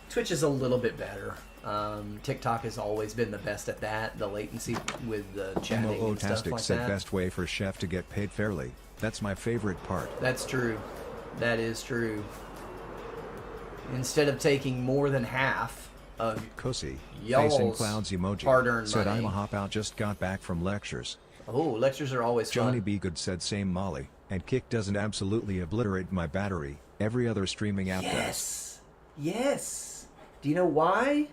Speaker 2: Twitch is a little bit better. TikTok has always been the best at that. The latency with the chatting and stuff like
Speaker 1: said
Speaker 2: that.
Speaker 1: Best way for Chef to get paid fairly. That's my favorite part.
Speaker 2: That's true. That is true. Instead of taking more than half of
Speaker 1: Cozy,
Speaker 2: y'all's
Speaker 1: face in clouds emoji,
Speaker 2: hard-earned
Speaker 1: said
Speaker 2: money.
Speaker 1: I'm a hop out, just got back from lectures.
Speaker 2: Oh, lectures are always fun.
Speaker 1: Johnny B. Good said same Molly, and Kick doesn't absolutely obliterate my battery. Every other streaming app does.
Speaker 2: Yes. Yes. Do you know why?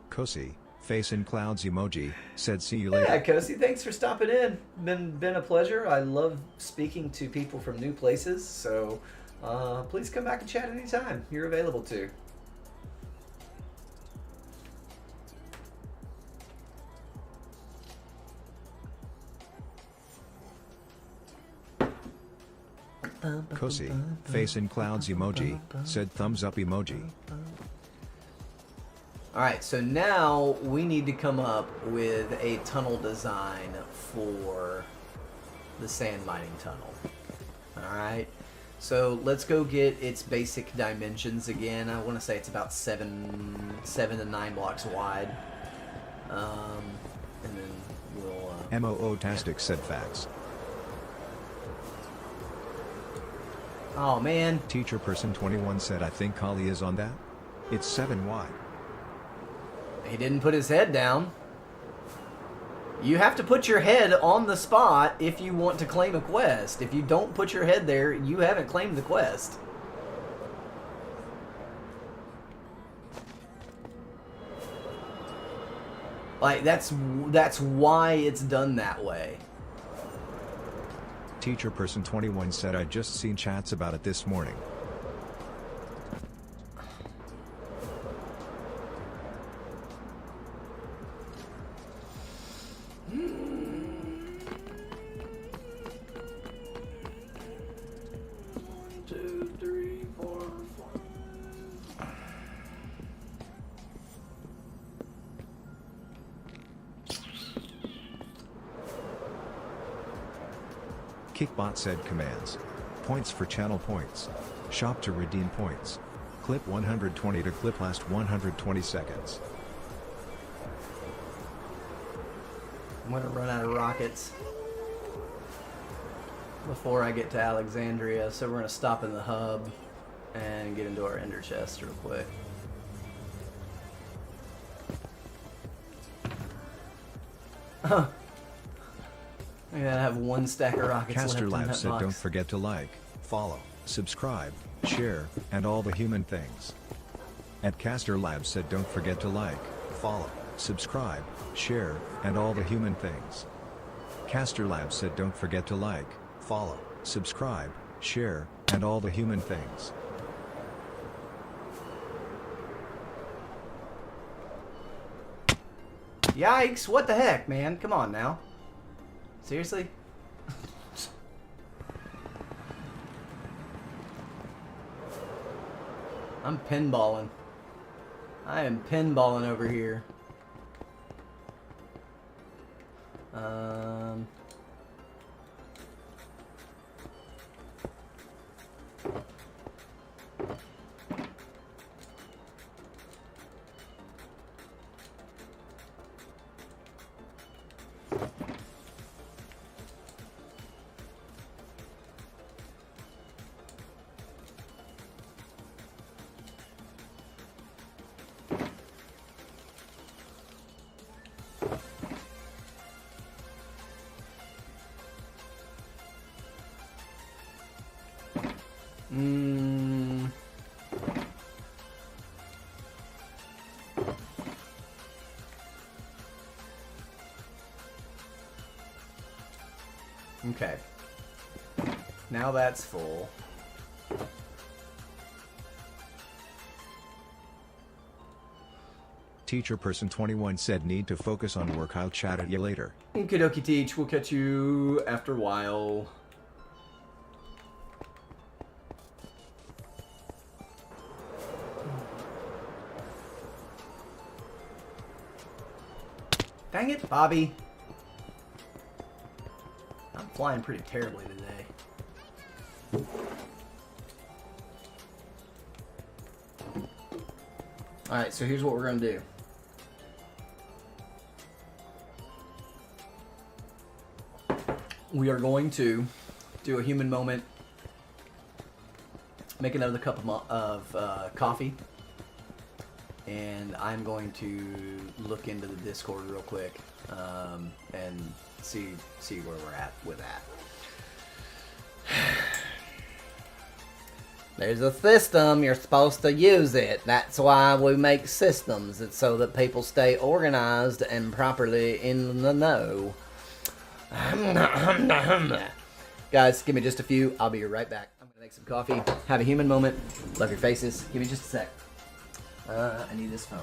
Speaker 1: Cozy, face in clouds emoji, said see you later.
Speaker 2: Yeah, Cozy, thanks for stopping in. Been a pleasure. I love speaking to people from new places, so please come back and chat anytime. You're available to.
Speaker 1: Cozy, face in clouds emoji, said thumbs up emoji.
Speaker 2: Alright, so now we need to come up with a tunnel design for the sand mining tunnel. Alright, so let's go get its basic dimensions again. I want to say it's about 7 to 9 blocks wide. And then we'll...
Speaker 1: MOO-tastic said facts.
Speaker 2: Oh man.
Speaker 1: Teacher person 21 said I think Kali is on that. It's 7 wide.
Speaker 2: He didn't put his head down. You have to put your head on the spot if you want to claim a quest. If you don't put your head there, you haven't claimed the quest. Like, that's why it's done that way.
Speaker 1: Teacher person 21 said I just seen chats about it this morning. Kickbot said commands. Points for channel points. Shop to redeem points. Clip 120 to clip last 120 seconds.
Speaker 2: I'm gonna run out of rockets before I get to Alexandria, so we're gonna stop in the hub and get into our ender chest real quick. I gotta have 1 stack of rockets
Speaker 1: Caster
Speaker 2: left in
Speaker 1: Live
Speaker 2: that
Speaker 1: said
Speaker 2: box.
Speaker 1: don't forget to like, follow, subscribe, share, and all the human things. At Caster Live said don't forget to like, follow, subscribe, share, and all the human things. Caster Live said don't forget to like, follow, subscribe, share, and all the human things.
Speaker 2: Yikes, what the heck, man? Come on now. Seriously? I'm pinballing. I am pinballing over here. Okay. Now that's full.
Speaker 1: Teacher person 21 said need to focus on work. I'll chat at you later.
Speaker 2: Okie dokie, Teach. We'll catch you after a while. Dang it, Bobby. I'm flying pretty terribly today. Alright, so here's what we're going to do. We are going to do a human moment, make another cup of coffee, and I'm going to look into the Discord real quick and see where we're at with that. There's a system, you're supposed to use it. That's why we make systems. It's so that people stay organized and properly in the know. Guys, give me just a few. I'll be right back. I'm gonna make some coffee, have a human moment. Love your faces. Give me just a sec. I need this phone.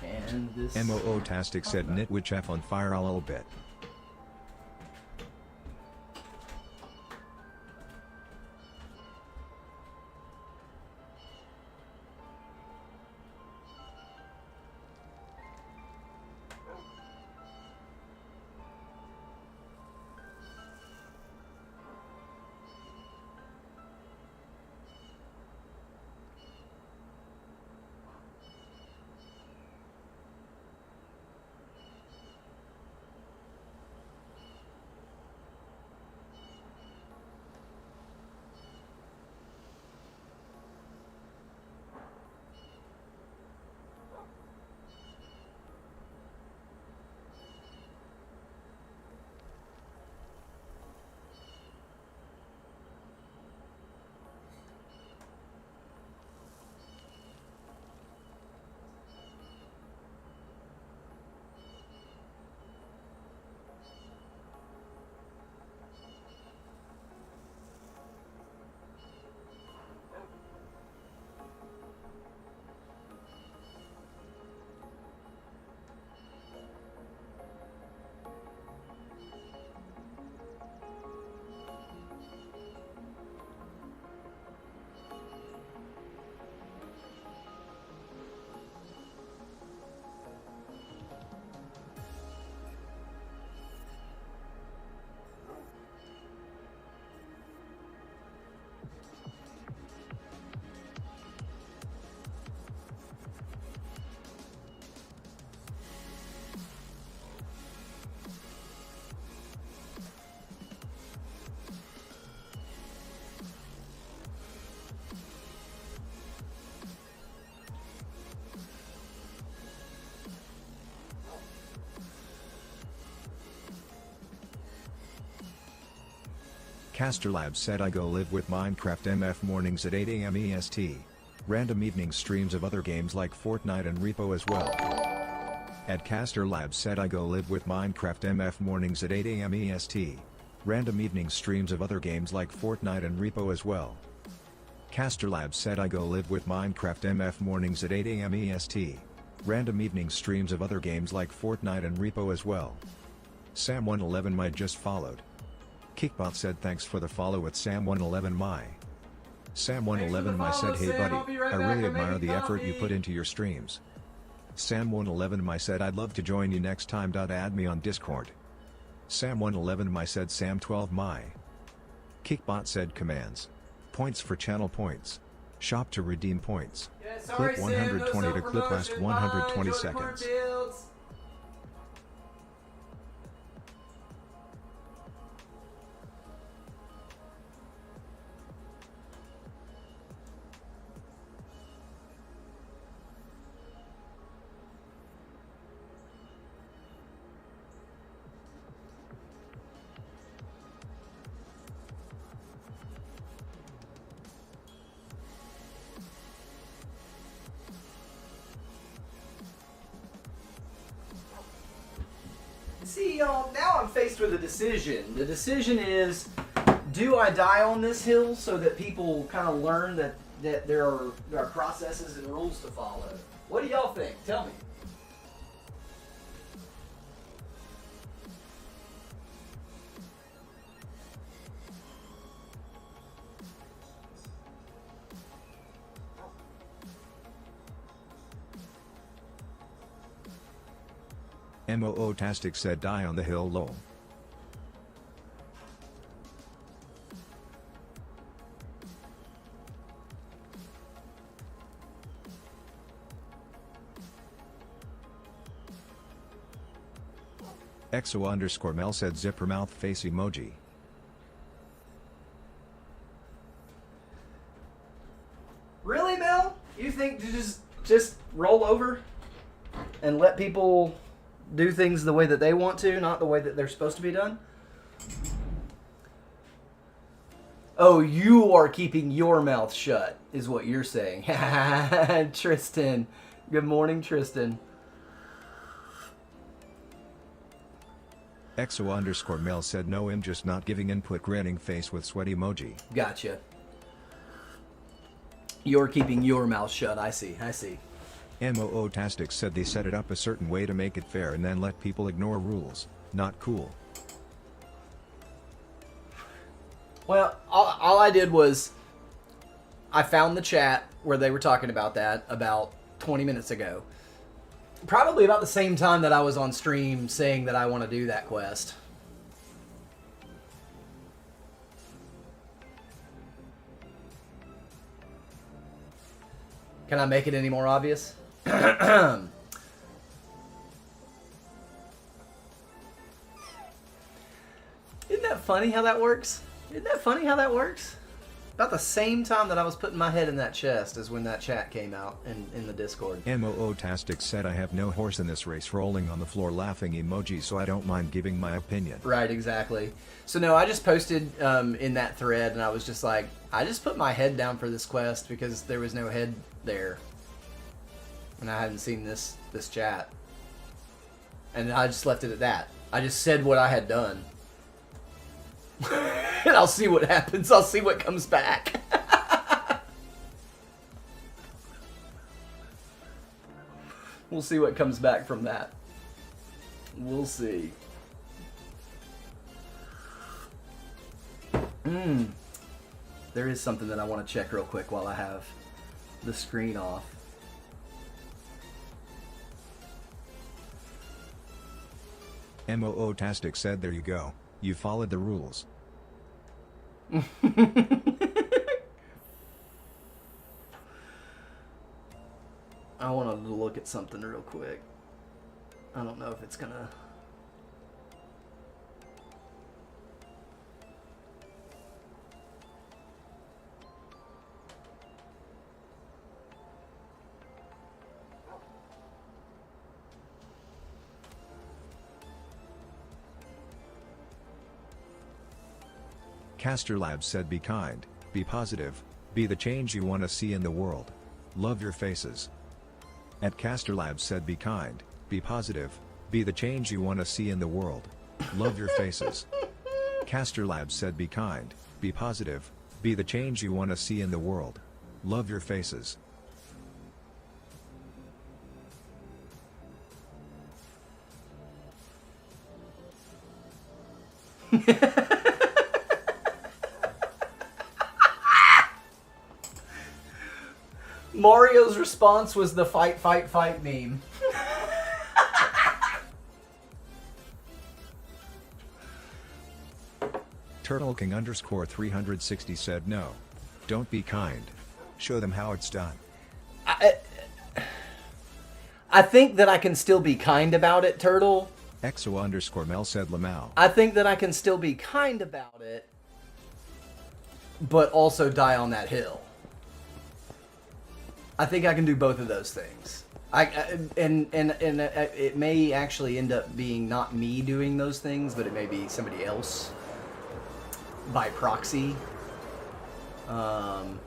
Speaker 2: And this...
Speaker 1: MOO-tastic said Nitwich F on fire a little bit. Caster Labs said I go live with Minecraft MF mornings at 8 AM EST. Random evening streams of other games like Fortnite and Repo as well. At Caster Labs said I go live with Minecraft MF mornings at 8 AM EST. Random evening streams of other games like Fortnite and Repo as well. Caster Labs said I go live with Minecraft MF mornings at 8 AM EST. Random evening streams of other games like Fortnite and Repo as well. Sam111 My just followed. Kickbot said thanks for the follow with Sam111 My. Sam111 My said hey buddy, I really admire the effort you put into your streams. Sam111 My said I'd love to join you next time. Add me on Discord. Sam111 My said Sam12 My. Kickbot said commands. Points for channel points. Shop to redeem points.
Speaker 2: Yeah, sorry,
Speaker 1: clip 120
Speaker 2: Sam, no
Speaker 1: to clip last 120 seconds.
Speaker 2: See, y'all, now I'm faced with a decision. The decision is, do I die on this hill so that people kind of learn that there are processes and rules to follow? What do y'all think? Tell me.
Speaker 1: MOO-tastic said die on the hill lol. XO_Mel said zipper mouth face emoji.
Speaker 2: Really, Mel? You think to just roll over and let people do things the way that they want to, not the way that they're supposed to be done? Oh, you are keeping your mouth shut, is what you're saying. Tristan. Good morning, Tristan.
Speaker 1: XO_Mel said no, I'm just not giving input, grinning face with sweat emoji.
Speaker 2: Gotcha. You're keeping your mouth shut. I see.
Speaker 1: MOO-tastic said they set it up a certain way to make it fair and then let people ignore rules. Not cool.
Speaker 2: Well, all I did was I found the chat where they were talking about that about 20 minutes ago. Probably about the same time that I was on stream saying that I want to do that quest. Can I make it any more obvious? Isn't that funny how that works? About the same time that I was putting my head in that chest is when that chat came out in the Discord.
Speaker 1: MOO-tastic said I have no horse in this race, rolling on the floor laughing emoji, so I don't mind giving my opinion.
Speaker 2: Right, exactly. So no, I just posted in that thread and I was just like, I just put my head down for this quest because there was no head there. And I hadn't seen this chat. And I just left it at that. I just said what I had done. And I'll see what happens. I'll see what comes back. We'll see what comes back from that. We'll see. There is something that I want to check real quick while I have the screen off.
Speaker 1: MOO-tastic said there you go. You followed the rules.
Speaker 2: I want to look at something real quick. I don't know if it's gonna...
Speaker 1: Caster Labs said be kind, be positive, be the change you want to see in the world. Love your faces. At Caster Labs said be kind, be positive, be the change you want to see in the world. Love your faces. Caster Labs said be kind, be positive, be the change you want to see in the world. Love your faces.
Speaker 2: Mario's response was the fight, fight, fight meme.
Speaker 1: Turtle King _360 said no. Don't be kind. Show them how it's done.
Speaker 2: I think that I can still be kind about it, Turtle.
Speaker 1: EXO_Mel said Lamau.
Speaker 2: I think that I can still be kind about it, but also die on that hill. I think I can do both of those things. And it may actually end up being not me doing those things, but it may be somebody else by proxy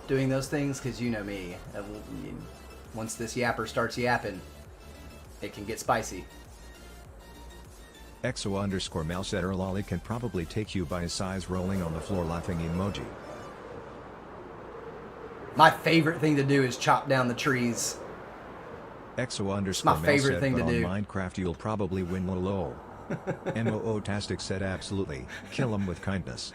Speaker 2: doing those things, because you know me. Once this yapper starts yapping, it can get spicy.
Speaker 1: EXO_Mel said Erlali can probably take you by his size, rolling on the floor laughing emoji.
Speaker 2: My favorite thing to do is chop down the trees.
Speaker 1: EXO_Mel
Speaker 2: my favorite
Speaker 1: said,
Speaker 2: thing
Speaker 1: but
Speaker 2: to do.
Speaker 1: on Minecraft you'll probably win lol. MOO-tastic said absolutely. Kill him with kindness.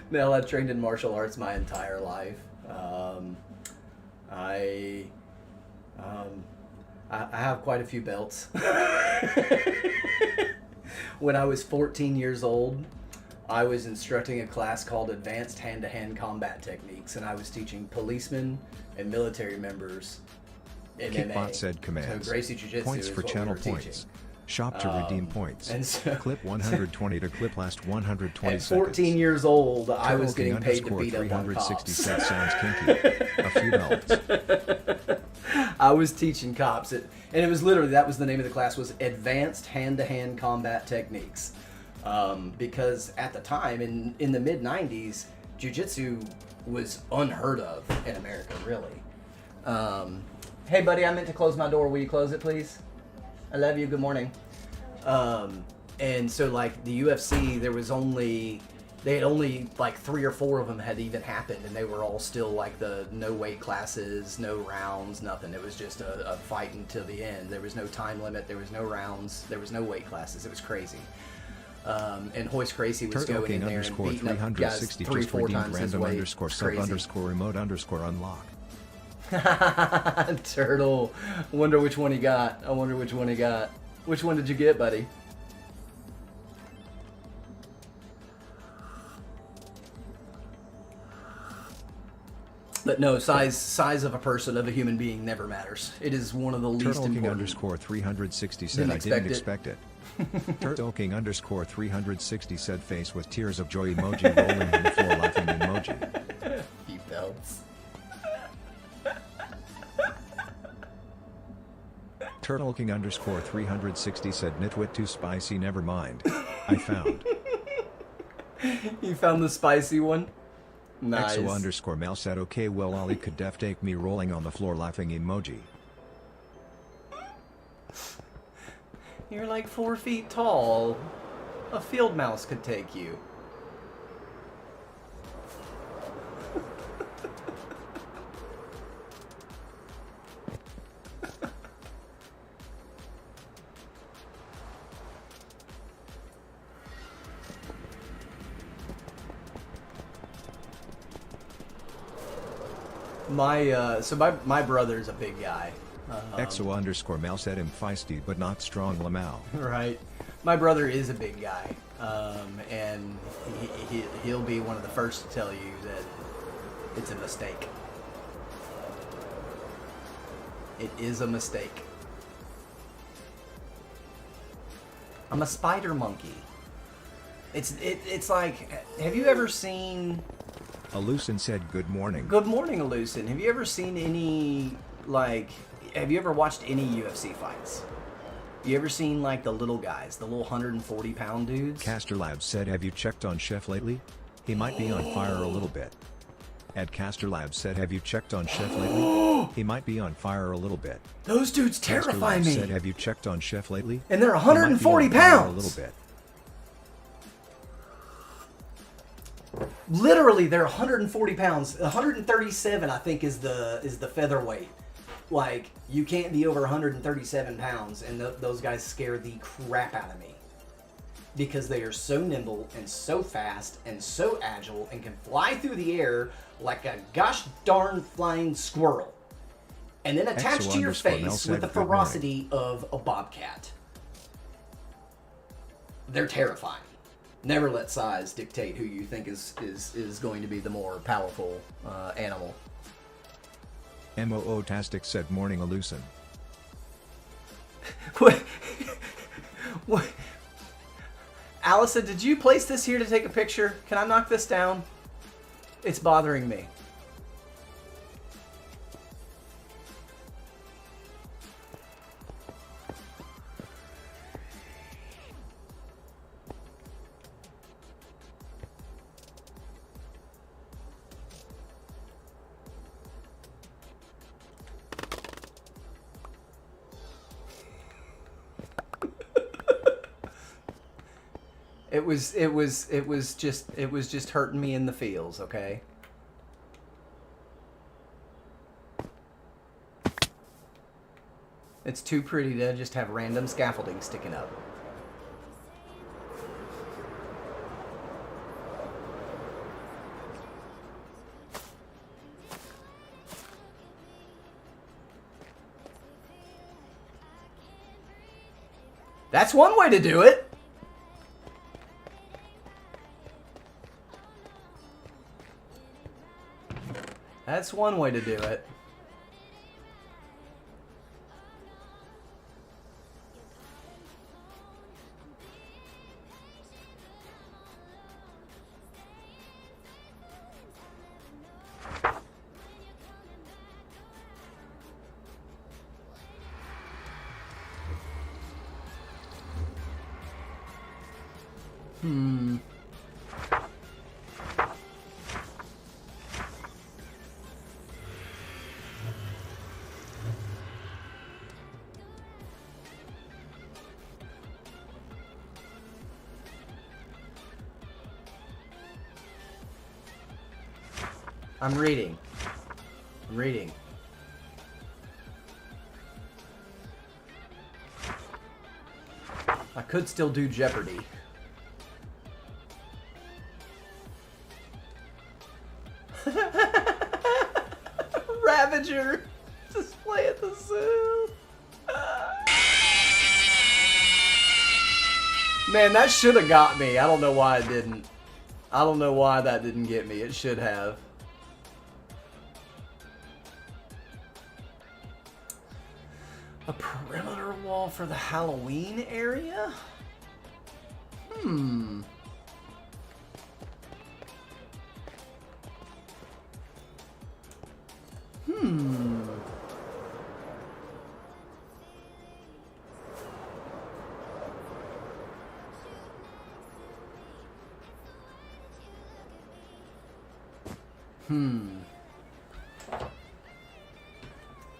Speaker 2: Mel, I've trained in martial arts my entire life. I have quite a few belts. When I was 14 years old, I was instructing a class called Advanced Hand-to-Hand Combat Techniques, and I was teaching policemen and military members MMA.
Speaker 1: Kickbot said commands.
Speaker 2: So Gracie Jiu-Jitsu
Speaker 1: Points
Speaker 2: is
Speaker 1: for
Speaker 2: what we
Speaker 1: channel
Speaker 2: were
Speaker 1: points.
Speaker 2: teaching.
Speaker 1: Shop to redeem points.
Speaker 2: And so,
Speaker 1: clip 120 to clip last 120
Speaker 2: at 14
Speaker 1: seconds.
Speaker 2: years old, I was
Speaker 1: Turtle
Speaker 2: getting
Speaker 1: King
Speaker 2: paid to beat up on
Speaker 1: 360
Speaker 2: cops.
Speaker 1: cents sounds kinky. A few belts.
Speaker 2: I was teaching cops, and it was literally, that was the name of the class, was Advanced Hand-to-Hand Combat Techniques. Because at the time, in the mid-90s, Jiu-Jitsu was unheard of in America, really. Hey, buddy, I meant to close my door. Will you close it, please? I love you. Good morning. And so, like, the UFC, they had only, like, 3 or 4 of them had even happened, and they were all still, like, the no weight classes, no rounds, nothing. It was just a fight until the end. There was no time limit. There was no rounds. There was no weight classes. It was crazy. And Hoist Gracie was
Speaker 1: Turtle
Speaker 2: going
Speaker 1: King
Speaker 2: in there and beating up guys
Speaker 1: 360
Speaker 2: 3-4
Speaker 1: just redeemed
Speaker 2: times his
Speaker 1: random
Speaker 2: weight.
Speaker 1: underscore sub
Speaker 2: Crazy.
Speaker 1: underscore remote underscore unlock.
Speaker 2: Turtle. Wonder which one he got. I wonder which one he got. Which one did you get, buddy? But no, size of a person, of a human being, never matters. It is one of the least
Speaker 1: Turtle King
Speaker 2: important.
Speaker 1: underscore 360 said I didn't expect it. Turtle King underscore 360 said face with tears of joy emoji rolling on the floor laughing emoji.
Speaker 2: He belts.
Speaker 1: Turtle King underscore 360 said nitwit too spicy never mind. I found.
Speaker 2: You found the spicy one? Nice.
Speaker 1: EXO_Mel said okay well Ollie could def take me rolling on the floor laughing emoji.
Speaker 2: You're like 4 feet tall. A field mouse could take you. My brother's a big guy.
Speaker 1: EXO_Mel said him feisty but not strong Lamau.
Speaker 2: Right. My brother is a big guy. And he'll be one of the first to tell you that it's a mistake. It is a mistake. I'm a spider monkey. It's like, have you ever seen...
Speaker 1: Alucin said good morning.
Speaker 2: Good morning, Alucin. Have you ever seen any, like, have you ever watched any UFC fights? You ever seen, like, the little guys, the little 140-pound dudes?
Speaker 1: Caster Labs said have you checked on Chef lately? He might be on fire a little bit. Ed Caster Labs said have you checked on Chef lately? He might be on fire a little bit.
Speaker 2: Those dudes
Speaker 1: Caster
Speaker 2: terrify
Speaker 1: Labs
Speaker 2: me.
Speaker 1: said have you checked on Chef lately?
Speaker 2: And they're
Speaker 1: He might be
Speaker 2: 140
Speaker 1: on fire
Speaker 2: pounds.
Speaker 1: a little bit.
Speaker 2: Literally, they're 140 pounds. 137, I think, is the featherweight. Like, you can't be over 137 pounds, and those guys scare the crap out of me. because they are so nimble and so fast and so agile and can fly through the air like a gosh darn flying squirrel. And then attach to your face with the ferocity of a bobcat. They're terrifying. Never let size dictate who you think is going to be the more powerful animal.
Speaker 1: Moo-tastic said morning Alucin.
Speaker 2: What? What? Allison, did you place this here to take a picture? Can I knock this down? It's bothering me. It was just hurting me in the feels, okay? It's too pretty to just have random scaffolding sticking up. That's one way to do it. That's one way to do it. I'm reading. I'm reading. I could still do Jeopardy. Ravager! Display at the zoo! Man, that should have got me. I don't know why it didn't. I don't know why that didn't get me. It should have. A perimeter wall for the Halloween area? Hmm.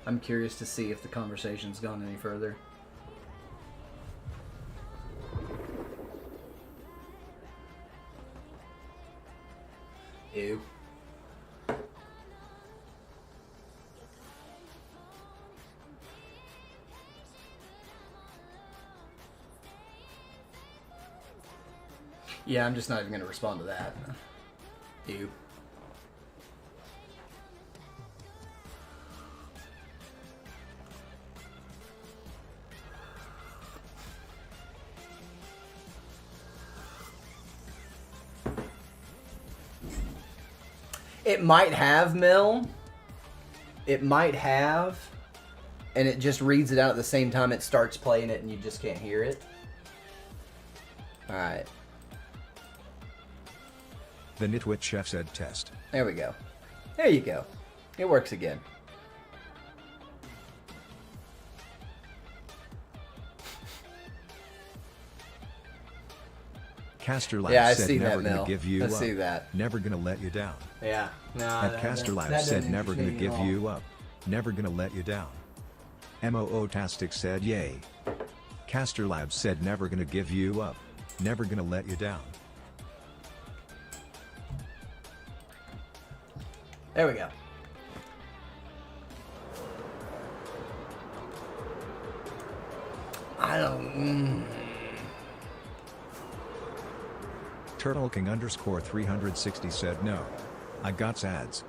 Speaker 2: I'm curious to see if the conversation's gone any further. Ew. Yeah, I'm just not even going to respond to that. Ew. It might have, Mill. It might have. And it just reads it out at the same time it starts playing it and you just can't hear it. Alright.
Speaker 1: The Nitwit Chef said test.
Speaker 2: There we go. There you go. It works again.
Speaker 1: Caster Labs
Speaker 2: Yeah, I
Speaker 1: said
Speaker 2: see
Speaker 1: never
Speaker 2: that,
Speaker 1: gonna
Speaker 2: Mel.
Speaker 1: give you
Speaker 2: I
Speaker 1: up.
Speaker 2: see that.
Speaker 1: Never gonna let you down.
Speaker 2: Yeah. No,
Speaker 1: At Caster Labs said never gonna give you up. Never gonna let you down. Moo-tastic said yay. Caster Labs said never gonna give you up. Never gonna let you down.
Speaker 2: There we go. I don't...
Speaker 1: Turtle King underscore 360 said no. I got ads.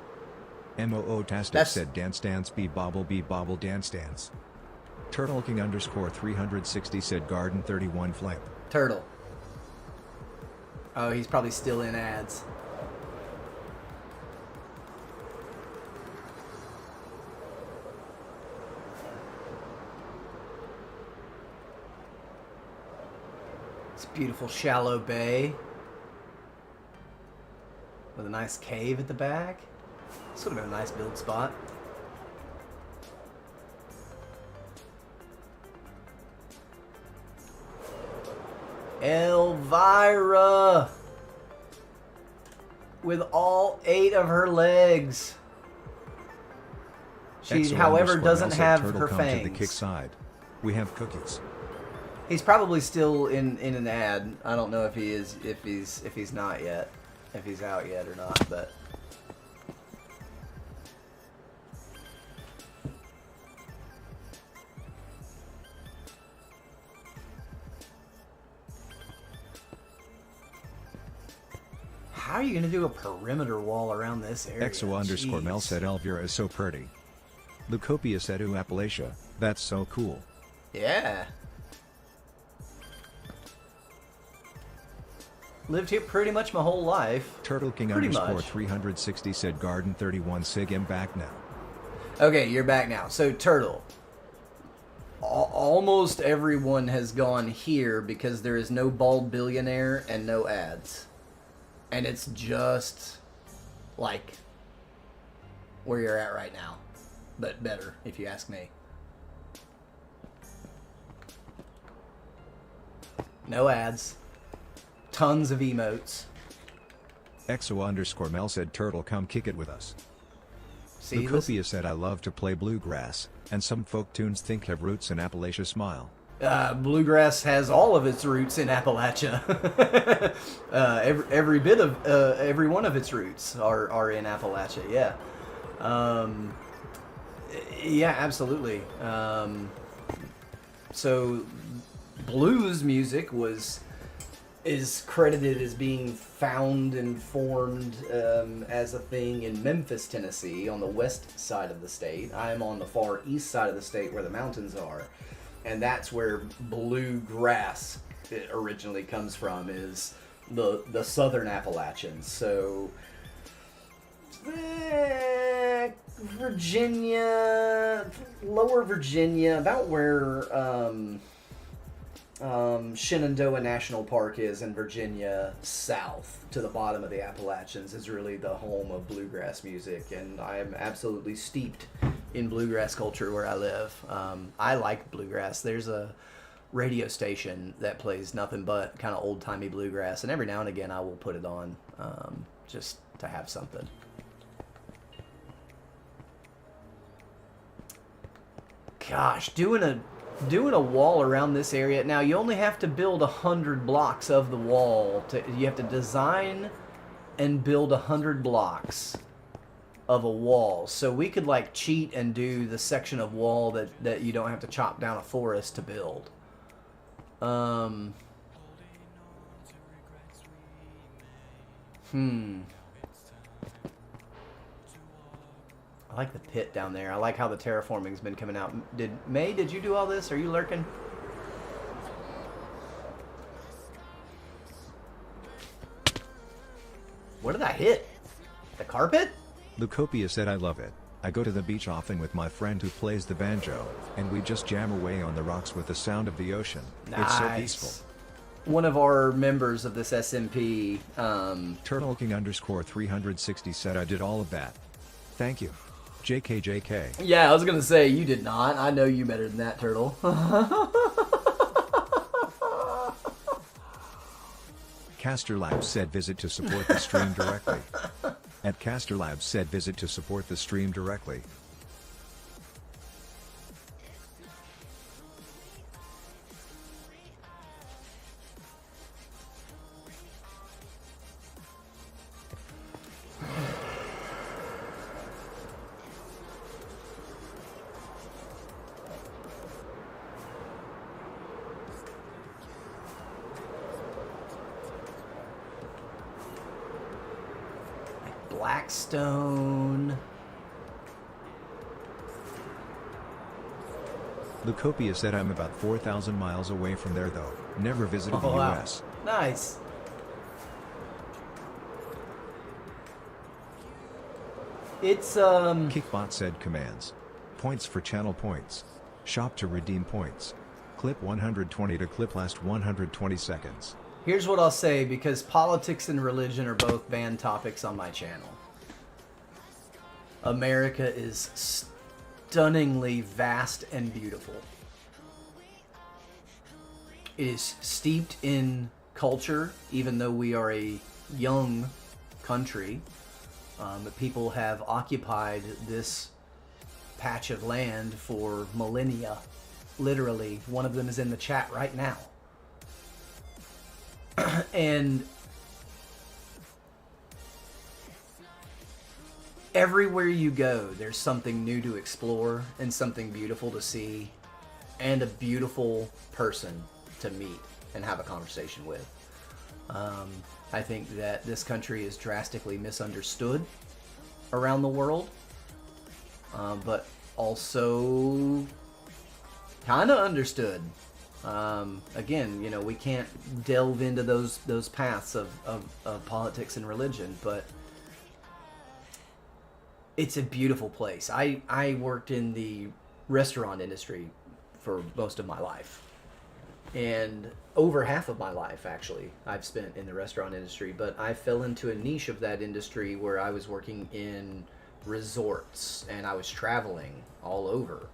Speaker 1: MOO Tastic said dance dance be bobble dance dance. Turtle King underscore 360 said garden 31 flip.
Speaker 2: Turtle. Oh, he's probably still in ads. It's a beautiful shallow bay with a nice cave at the back. This would have been a nice build spot. Elvira! With all 8 of her legs. She, however, doesn't have her fangs.
Speaker 1: To the kick side. We have cookies.
Speaker 2: He's probably still in an ad. I don't know if he is, if he's not yet, if he's out yet or not, but. How are you going to do a perimeter wall around this area?
Speaker 1: XO underscore Mel said Elvira is so pretty. Lucopia said ooh Appalachia, that's so cool.
Speaker 2: Yeah. Lived here pretty much my whole life.
Speaker 1: Turtle King underscore 360 said garden 31 sig am back now.
Speaker 2: Okay, you're back now. So Turtle. Almost everyone has gone here because there is no bald billionaire and no ads. And it's just like where you're at right now. But better, if you ask me. No ads. Tons of emotes.
Speaker 1: XO underscore Mel said Turtle come kick it with us.
Speaker 2: See,
Speaker 1: Lucopia said I love to play bluegrass, and some folk tunes think have roots in Appalachia smile.
Speaker 2: Bluegrass has all of its roots in Appalachia. Every bit of every one of its roots are in Appalachia. Yeah, yeah, absolutely. So blues music is credited as being found and formed as a thing in Memphis, Tennessee, on the west side of the state. I'm on the far east side of the state where the mountains are. And that's where bluegrass originally comes from, is the southern Appalachians. So, Virginia, lower Virginia, about where Shenandoah National Park is in Virginia, south to the bottom of the Appalachians, is really the home of bluegrass music. And I am absolutely steeped in bluegrass culture where I live. I like bluegrass. There's a radio station that plays nothing but kind of old-timey bluegrass, and every now and again I will put it on just to have something. Gosh, doing a wall around this area. Now, you only have to build 100 blocks of the wall. You have to design and build 100 blocks of a wall. So we could like cheat and do the section of wall that you don't have to chop down a forest to build. I like the pit down there. I like how the terraforming's been coming out. May, did you do all this? Are you lurking? What did I hit? The carpet?
Speaker 1: Lucopia said I love it. I go to the beach often with my friend who plays the banjo, and we just jam away on the rocks with the sound of the ocean.
Speaker 2: Nice.
Speaker 1: It's so peaceful.
Speaker 2: One of our members of this SMP...
Speaker 1: Turtle King underscore 360 said I did all of that. Thank you. JK.
Speaker 2: Yeah, I was going to say, you did not. I know you better than that, Turtle.
Speaker 1: Caster Labs said visit to support the stream directly. At Caster Labs said visit to support the stream directly.
Speaker 2: Blackstone.
Speaker 1: Lucopia said I'm about 4,000 miles away from there though. Never visited the
Speaker 2: wow.
Speaker 1: US.
Speaker 2: Nice. It's
Speaker 1: Kickbot said commands. Points for channel points. Shop to redeem points. Clip 120 to clip last 120 seconds.
Speaker 2: Here's what I'll say, because politics and religion are both banned topics on my channel. America is stunningly vast and beautiful. It is steeped in culture, even though we are a young country. People have occupied this patch of land for millennia. Literally, one of them is in the chat right now. And everywhere you go, there's something new to explore and something beautiful to see and a beautiful person to meet and have a conversation with. I think that this country is drastically misunderstood around the world, but also kind of understood. Again, you know, we can't delve into those paths of politics and religion, but it's a beautiful place. I worked in the restaurant industry for most of my life. And over half of my life, actually, I've spent in the restaurant industry. But I fell into a niche of that industry where I was working in resorts and I was traveling all over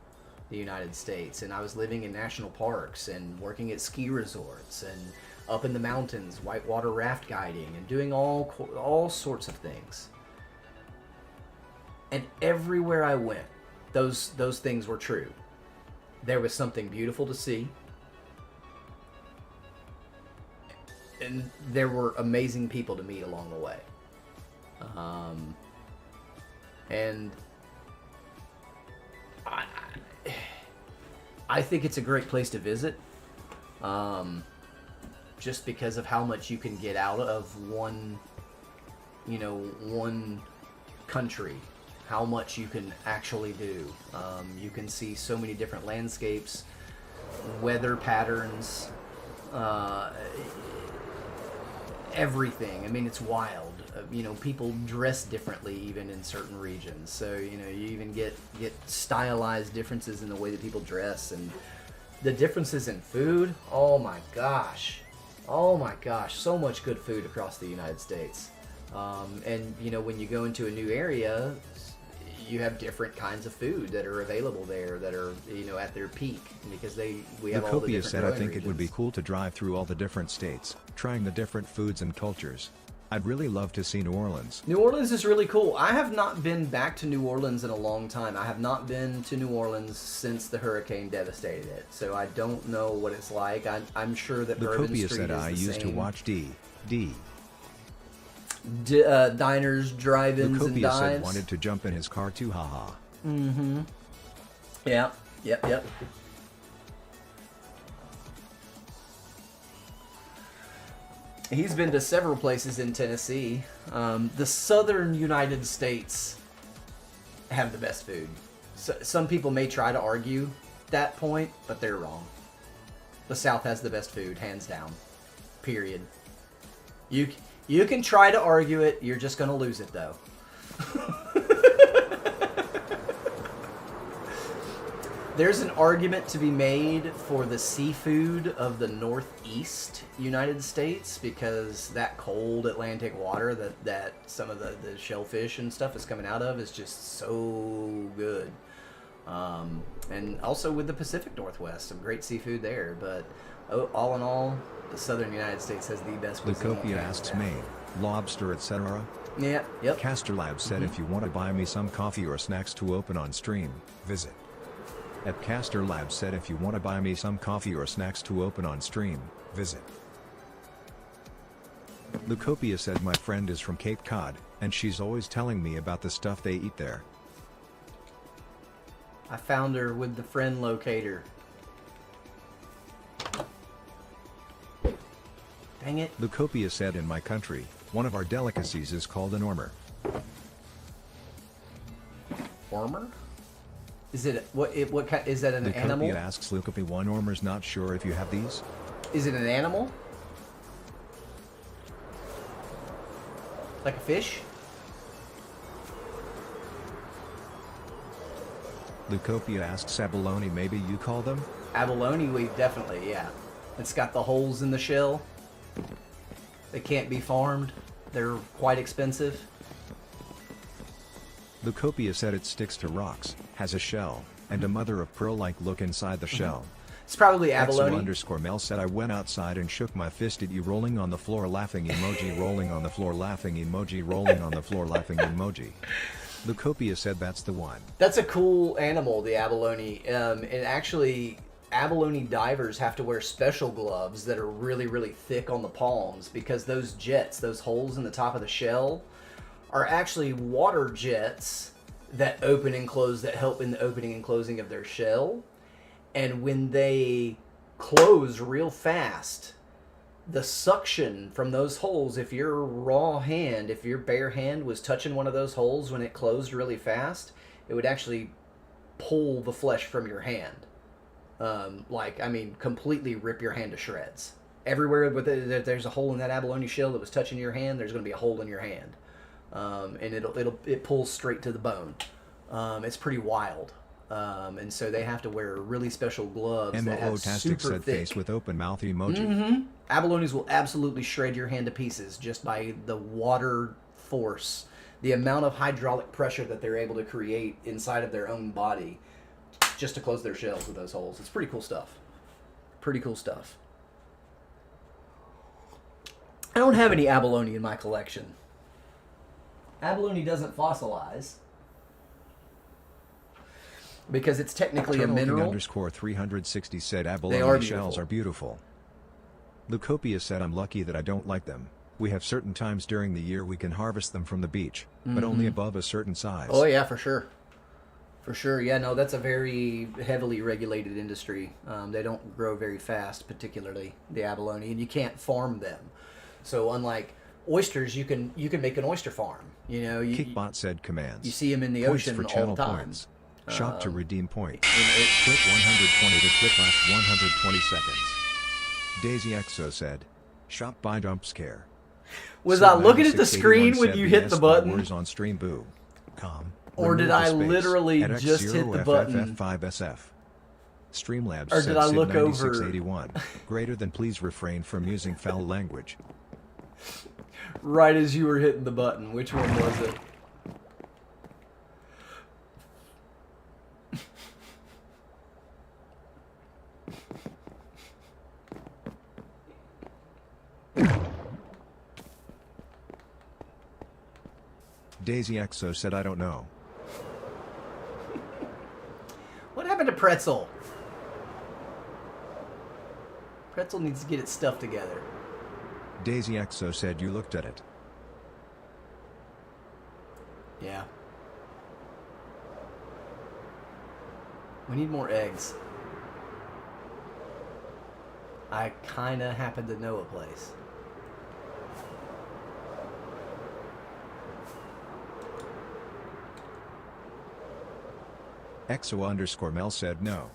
Speaker 2: the United States. And I was living in national parks and working at ski resorts and up in the mountains, whitewater raft guiding and doing all sorts of things. And everywhere I went, those things were true. There was something beautiful to see. And there were amazing people to meet along the way. And I think it's a great place to visit. Just because of how much you can get out of one country. How much you can actually do. You can see so many different landscapes, weather patterns, everything. I mean, it's wild. You know, people dress differently even in certain regions. So, you know, you even get stylized differences in the way that people dress, and the differences in food. Oh my gosh. So much good food across the United States. And, you know, when you go into a new area, you have different kinds of food that are available there that are, you know, at their peak, because we have all the different
Speaker 1: said, I think
Speaker 2: regions.
Speaker 1: it would be cool to drive through all the different states, trying the different foods and cultures. I'd really love to see New Orleans.
Speaker 2: New Orleans is really cool. I have not been back to New Orleans in a long time. I have not been to New Orleans since the hurricane devastated it, so I don't know what it's like. I'm sure that Bourbon Street
Speaker 1: said,
Speaker 2: is
Speaker 1: I
Speaker 2: the
Speaker 1: used
Speaker 2: same.
Speaker 1: to watch
Speaker 2: diners, drive-ins, and dives.
Speaker 1: said wanted to jump in his car too, haha.
Speaker 2: Mm-hmm. Yeah. Yep. He's been to several places in Tennessee. The southern United States have the best food. So, some people may try to argue that point, but they're wrong. The South has the best food, hands down. Period. You can try to argue it, you're just going to lose it, though. There's an argument to be made for the seafood of the Northeast United States, because that cold Atlantic water that some of the shellfish and stuff is coming out of is just so good. And also with the Pacific Northwest, some great seafood there. But all in all, the southern United States has the best cuisine.
Speaker 1: Lucopia asks Maine, lobster, etc.
Speaker 2: Yeah, yep.
Speaker 1: Caster Lab said, if you want to buy me some coffee or snacks to open on stream, visit. At Caster Lab said, if you want to buy me some coffee or snacks to open on stream, visit. Lucopia said, my friend is from Cape Cod, and she's always telling me about the stuff they eat there.
Speaker 2: I found her with the friend locator. Dang it.
Speaker 1: Lucopia said, in my country, one of our delicacies is called an ormer.
Speaker 2: Ormer? Is it what kind? Is that an animal?
Speaker 1: Lucopia asks Lucopia one Ormer's not sure if you have these.
Speaker 2: Is it an animal? Like a fish?
Speaker 1: Lucopia asks abalone, maybe you call them?
Speaker 2: Abalone, we definitely, yeah. It's got the holes in the shell. They can't be farmed. They're quite expensive.
Speaker 1: Lucopia said it sticks to rocks, has a shell, and a mother-of-pearl-like look inside the shell.
Speaker 2: It's probably abalone.
Speaker 1: _Mel said I went outside and shook my fist at you, rolling on the floor laughing emoji, rolling on the floor laughing emoji, rolling on the floor laughing emoji. Lucopia said that's the one.
Speaker 2: That's a cool animal, the abalone. And actually, abalone divers have to wear special gloves that are really, really thick on the palms because those jets, those holes in the top of the shell, are actually water jets that open and close, that help in the opening and closing of their shell. And when they close real fast, the suction from those holes, if your raw hand, if your bare hand was touching one of those holes when it closed really fast, it would actually pull the flesh from your hand. Completely rip your hand to shreds. Everywhere there's a hole in that abalone shell that was touching your hand, there's going to be a hole in your hand. And it pulls straight to the bone. It's pretty wild. And so they have to wear really special gloves that have super thick.
Speaker 1: Face with open mouth emoji.
Speaker 2: Mm-hmm. Abalones will absolutely shred your hand to pieces just by the water force, the amount of hydraulic pressure that they're able to create inside of their own body just to close their shells with those holes. It's pretty cool stuff. Pretty cool stuff. I don't have any abalone in my collection. Abalone doesn't fossilize because it's technically a mineral.
Speaker 1: _360 said abalone shells are beautiful. Lucopia said I'm lucky that I don't like them. We have certain times during the year we can harvest them from the beach, but only above a certain size.
Speaker 2: Oh yeah, for sure. For sure, yeah, no, that's a very heavily regulated industry. They don't grow very fast, particularly the abalone, and you can't farm them. So unlike oysters, you can make an oyster farm. You know,
Speaker 1: Kickbot said commands.
Speaker 2: You see them in the
Speaker 1: points
Speaker 2: ocean
Speaker 1: for
Speaker 2: all
Speaker 1: channel
Speaker 2: the time.
Speaker 1: Points. Shop to redeem points. Quit 120 to quit last 120 seconds. Daisy Exo said, "Shop by dump scare."
Speaker 2: Was I looking at the screen when you hit the button?
Speaker 1: On stream boo.
Speaker 2: Or did I literally just hit the button?
Speaker 1: FF5SF. Streamlabs
Speaker 2: or
Speaker 1: said
Speaker 2: did I look over?
Speaker 1: 9681. Greater than please refrain from using foul language.
Speaker 2: Right as you were hitting the button. Which one was it?
Speaker 1: Daisy Exo said I don't know.
Speaker 2: What happened to Pretzel? Pretzel needs to get its stuff together.
Speaker 1: Daisy Exo said you looked at it.
Speaker 2: Yeah. We need more eggs. I kinda happen to know a place.
Speaker 1: Exo_Mel said no.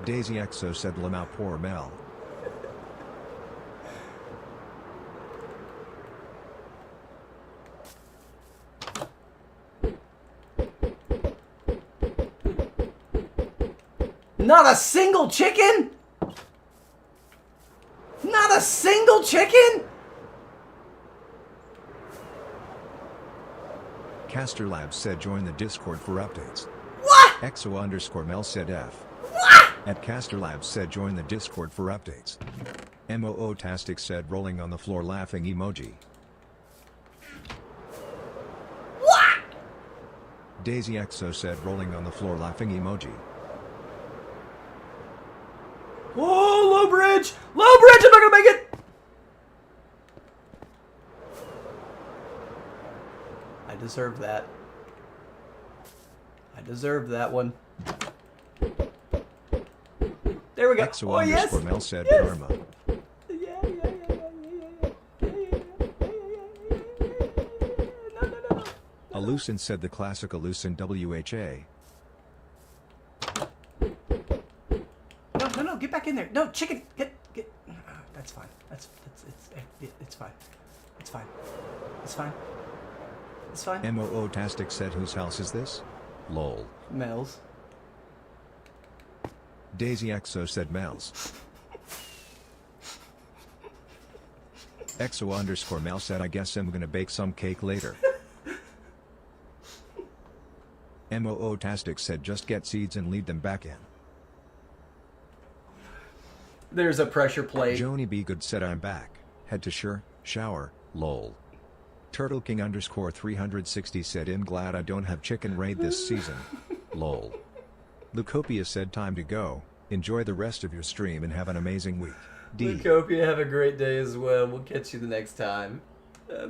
Speaker 1: Daisy Exo said Lamau poor Mel.
Speaker 2: Not a single chicken? Not a single chicken?
Speaker 1: Caster Labs said join the Discord for updates.
Speaker 2: What?
Speaker 1: Exo_Mel said F.
Speaker 2: What?
Speaker 1: At Caster Labs said join the Discord for updates. Moo-tastic said rolling on the floor laughing emoji.
Speaker 2: What?
Speaker 1: Daisy Exo said rolling on the floor laughing emoji.
Speaker 2: Whoa, low bridge! Low bridge! I'm not gonna make it! I deserved that. I deserved that one. we go.
Speaker 1: Exo
Speaker 2: Oh, yes.
Speaker 1: underscore Mel said
Speaker 2: Yes.
Speaker 1: karma.
Speaker 2: No.
Speaker 1: Alucin said the classic Alucin WHA.
Speaker 2: No, get back in there. No, chicken, get. That's fine. It's fine. It's fine. It's fine. It's fine.
Speaker 1: MOO Tastic said whose house is this? Lol.
Speaker 2: Mel's.
Speaker 1: Daisy Exo said Mel's. Exo underscore Mel said I guess I'm gonna bake some cake later. MOO Tastic said just get seeds and lead them back in.
Speaker 2: There's a pressure plate.
Speaker 1: Joni B. Good said I'm back. Head to shower, lol. Turtle King underscore 360 said I'm glad I don't have chicken raid this season. Lol. Lucopia said time to go. Enjoy the rest of your stream and have an amazing week. D.
Speaker 2: Lucopia, have a great day as well. We'll catch you the next time.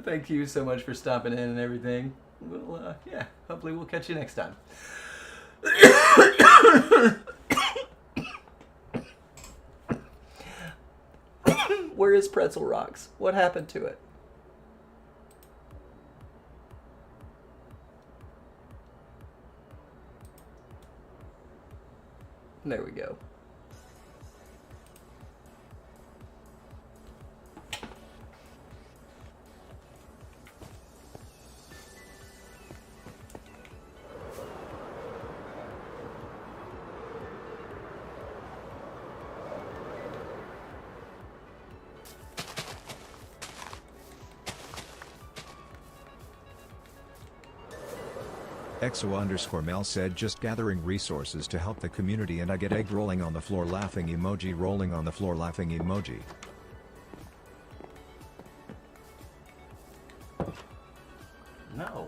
Speaker 2: Thank you so much for stopping in and everything. Well, yeah, hopefully we'll catch you next time. Where is Pretzel Rocks? What happened to it? There we go.
Speaker 1: Exo underscore Mel said just gathering resources to help the community and I get egg rolling on the floor laughing emoji rolling on the floor laughing emoji.
Speaker 2: No.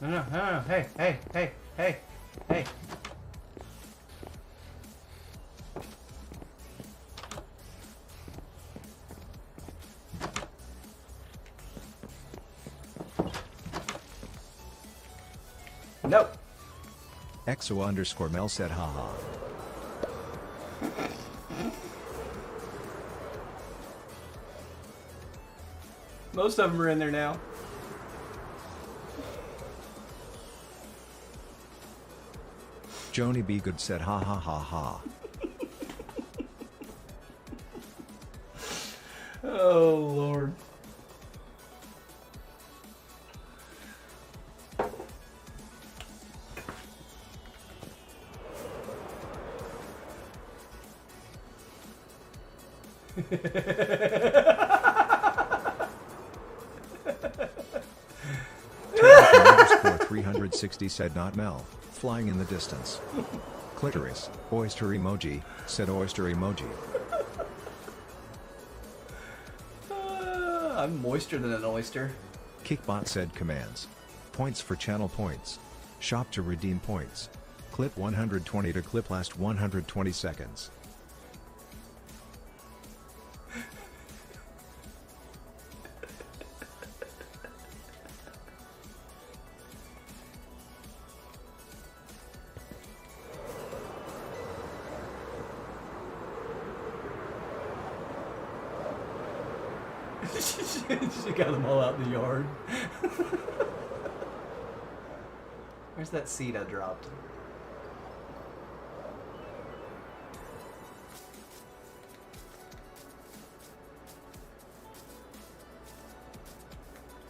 Speaker 2: No. Hey. Nope.
Speaker 1: Exo underscore Mel said haha.
Speaker 2: Most of them are in there now.
Speaker 1: Joni B. Good said ha ha ha ha.
Speaker 2: Oh, Lord.
Speaker 1: Underscore 360 said not Mel, flying in the distance. Clitoris, oyster emoji, said oyster emoji.
Speaker 2: I'm moister than an oyster.
Speaker 1: Kickbot said commands. Points for channel points. Shop to redeem points. Clip 120 to clip last 120 seconds.
Speaker 2: She got them all out in the yard. Where's that seed I dropped?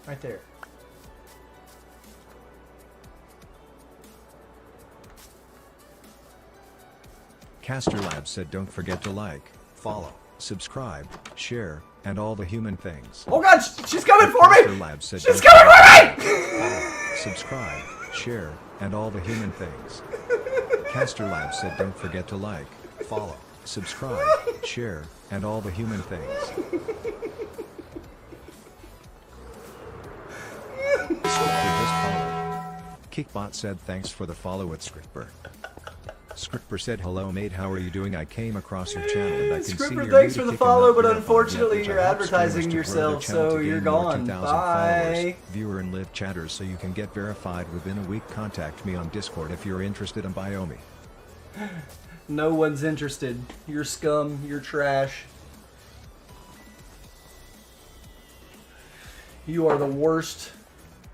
Speaker 2: Right there.
Speaker 1: Caster Labs said don't forget to like, follow, subscribe, share, and all the human things.
Speaker 2: Oh God, she's coming for
Speaker 1: Caster
Speaker 2: me!
Speaker 1: Labs said
Speaker 2: She's
Speaker 1: don't
Speaker 2: coming for me!
Speaker 1: follow, subscribe, share, and all the human things. Caster Labs said don't forget to like, follow, subscribe, share, and all the human things. Scripper just followed. Kickbot said thanks for the follow at Scripper. Scripper said, hello mate, how are you doing? I came across your channel and I can see
Speaker 2: Scripper,
Speaker 1: you're
Speaker 2: thanks
Speaker 1: new
Speaker 2: for
Speaker 1: to
Speaker 2: the
Speaker 1: Kick and
Speaker 2: follow,
Speaker 1: not
Speaker 2: but
Speaker 1: verified
Speaker 2: unfortunately
Speaker 1: yet, which
Speaker 2: you're
Speaker 1: I hope
Speaker 2: advertising
Speaker 1: streamers to grow their
Speaker 2: yourself,
Speaker 1: channel
Speaker 2: so
Speaker 1: to gain
Speaker 2: you're
Speaker 1: more
Speaker 2: gone.
Speaker 1: 2,000 followers,
Speaker 2: Bye.
Speaker 1: viewer and live chatters so you can get verified within a week. Contact me on Discord if you're interested in Biomi.
Speaker 2: No one's interested. You're scum. You're trash. You are the worst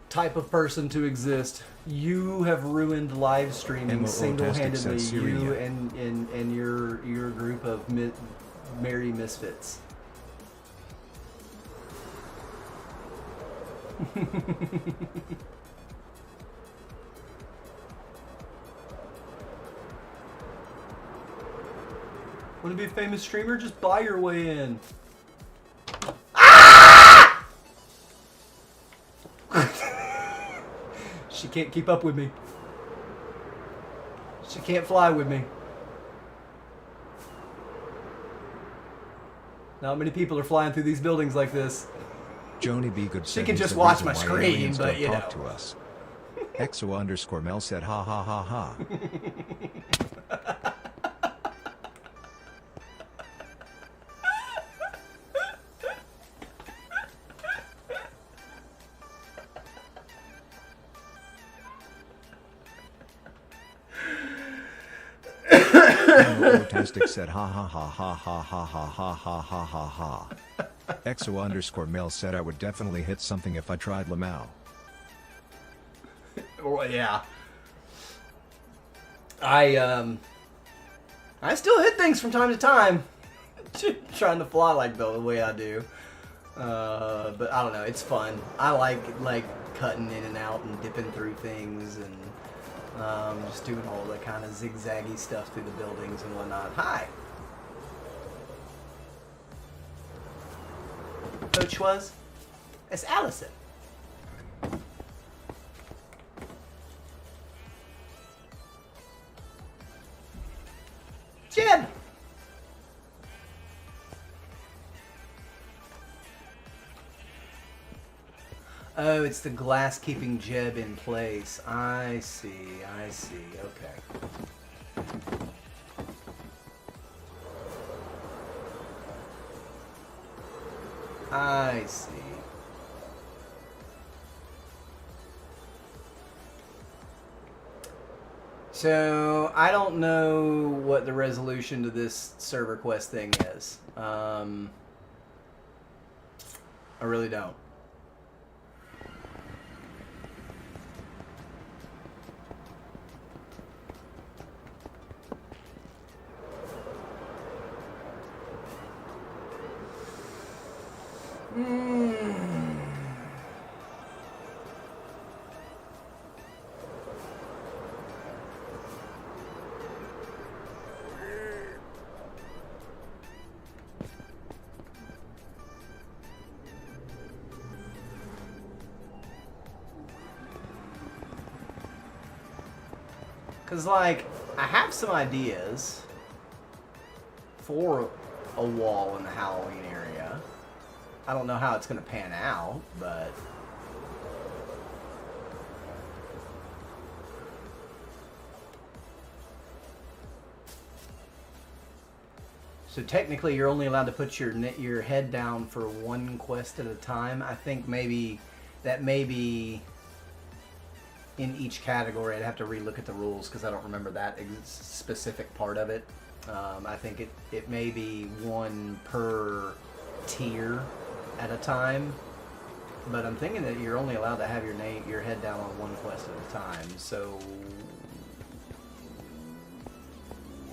Speaker 2: type of person to exist. You have ruined live streaming single-handedly. You and your group of merry misfits. Want to be a famous streamer? Just buy your way in. Ah! She can't keep up with me. She can't fly with me. Not many people are flying through these buildings like this.
Speaker 1: Joni B. Good
Speaker 2: She can just watch my screen, but you know.
Speaker 1: Talk to us. EXO_Mel said ha ha ha ha. Fantastic said ha ha ha ha ha ha ha ha ha ha ha ha. EXO_Mel said I would definitely hit something if I tried Lamau.
Speaker 2: Well, yeah. I still hit things from time to time. Trying to fly like the way I do. But I don't know, it's fun. I like cutting in and out and dipping through things and just doing all the kind of zigzaggy stuff through the buildings and whatnot. Hi! Coach was? It's Allison. Jim! Oh, it's the glass keeping Jeb in place. I see, okay. I see. So, I don't know what the resolution to this server quest thing is. I really don't. Because, like, I have some ideas for a wall in the Halloween area. I don't know how it's going to pan out, but... So technically you're only allowed to put your head down for one quest at a time. I think maybe that may be in each category. I'd have to relook at the rules because I don't remember that specific part of it. I think it may be one per tier at a time, but I'm thinking that you're only allowed to have your head down on one quest at a time. So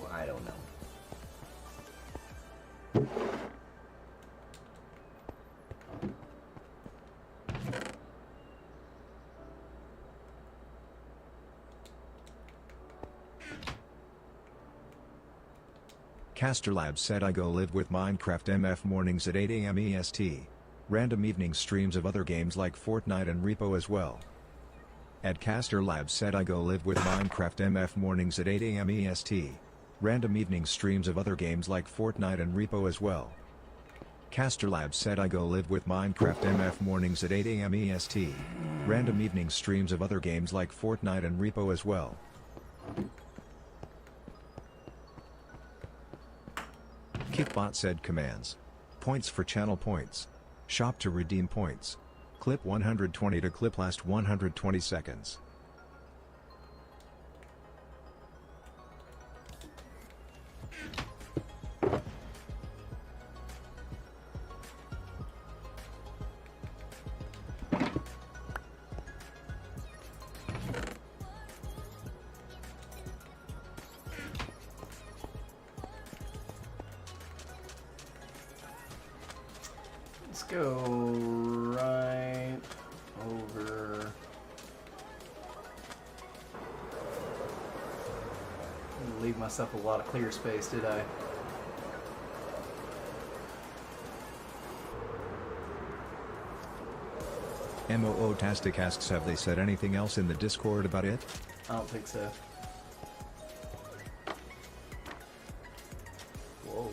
Speaker 2: I don't know.
Speaker 1: Caster Labs said I go live with Minecraft MF mornings at 8 AM EST. Random evening streams of other games like Fortnite and Repo as well. Caster Labs said I go live with Minecraft MF mornings at 8 AM EST. Random evening streams of other games like Fortnite and Repo as well. Caster Labs said I go live with Minecraft MF mornings at 8 AM EST. Random evening streams of other games like Fortnite and Repo as well. Kickbot said commands. Points for channel points. Shop to redeem points. Clip 120 to clip last 120 seconds.
Speaker 2: Let's go right over. Didn't leave myself a lot of clear space, did I?
Speaker 1: MOO-tastic asks, have they said anything else in the Discord about it?
Speaker 2: I don't think so. Whoa.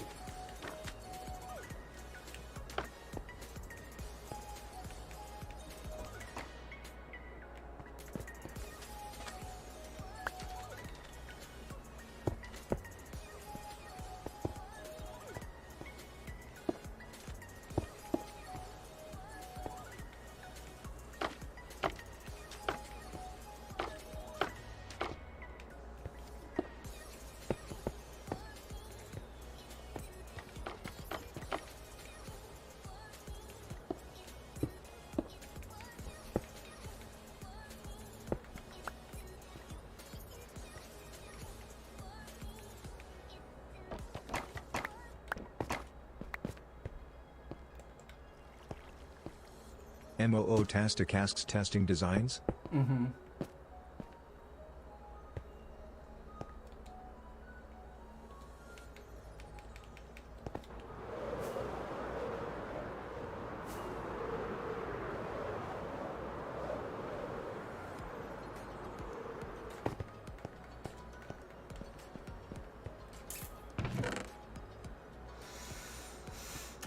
Speaker 1: MOO-tastic asks, testing designs?
Speaker 2: Mm-hmm.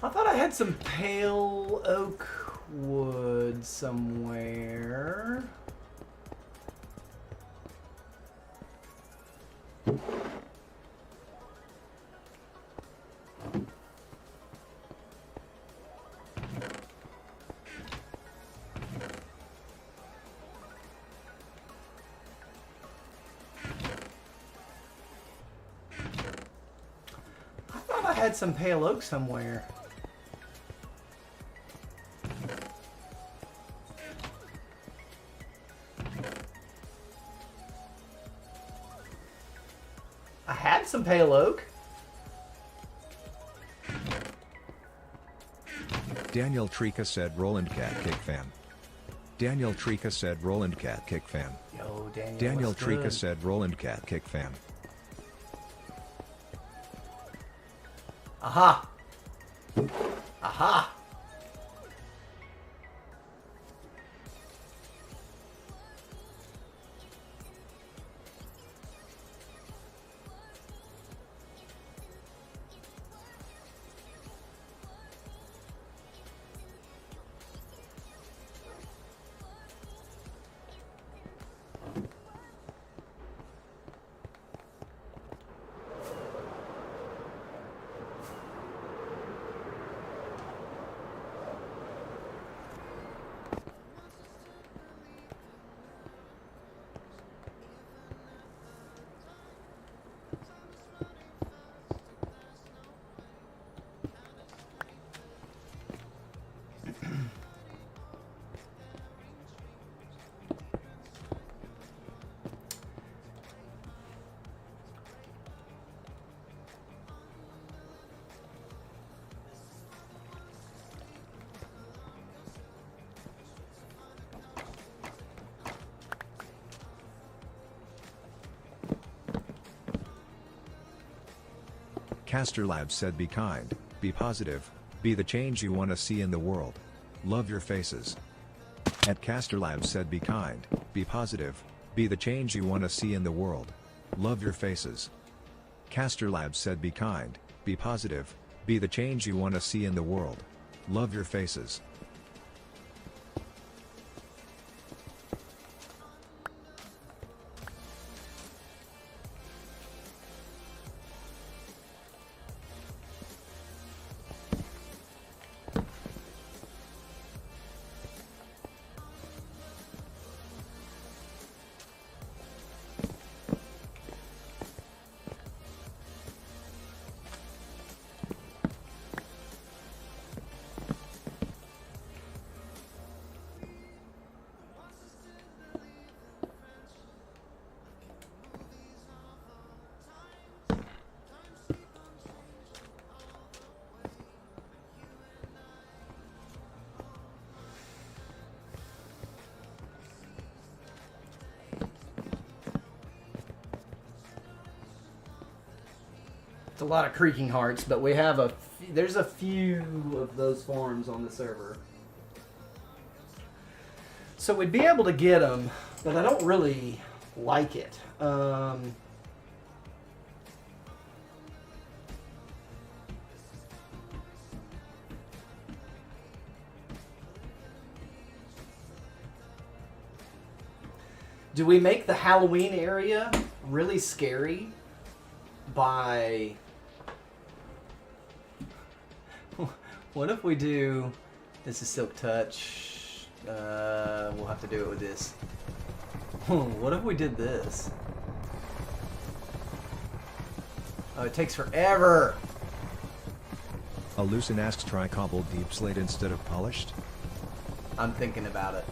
Speaker 2: I thought I had some pale oak wood somewhere. I thought I had some pale oak somewhere. I had some pale oak.
Speaker 1: Daniel Trika said Roland Cat Kick fan. Daniel Trika said Roland Cat Kick fan.
Speaker 2: Yo, Daniel.
Speaker 1: Daniel
Speaker 2: what's
Speaker 1: Trika
Speaker 2: good?
Speaker 1: said Roland Cat Kick fan.
Speaker 2: Aha! Aha!
Speaker 1: Caster Labs said be kind, be positive, be the change you want to see in the world. Love your faces. At Caster Labs said be kind, be positive, be the change you want to see in the world. Love your faces. Caster Labs said be kind, be positive, be the change you want to see in the world. Love your faces.
Speaker 2: It's a lot of creaking hearts, but we have there's a few of those farms on the server. So we'd be able to get them, but I don't really like it. Do we make the Halloween area really scary by... What if we do... This is Silk Touch. We'll have to do it with this. What if we did this? Oh, it takes forever.
Speaker 1: Alucin asks, try cobbled deep slate instead of polished?
Speaker 2: I'm thinking about it.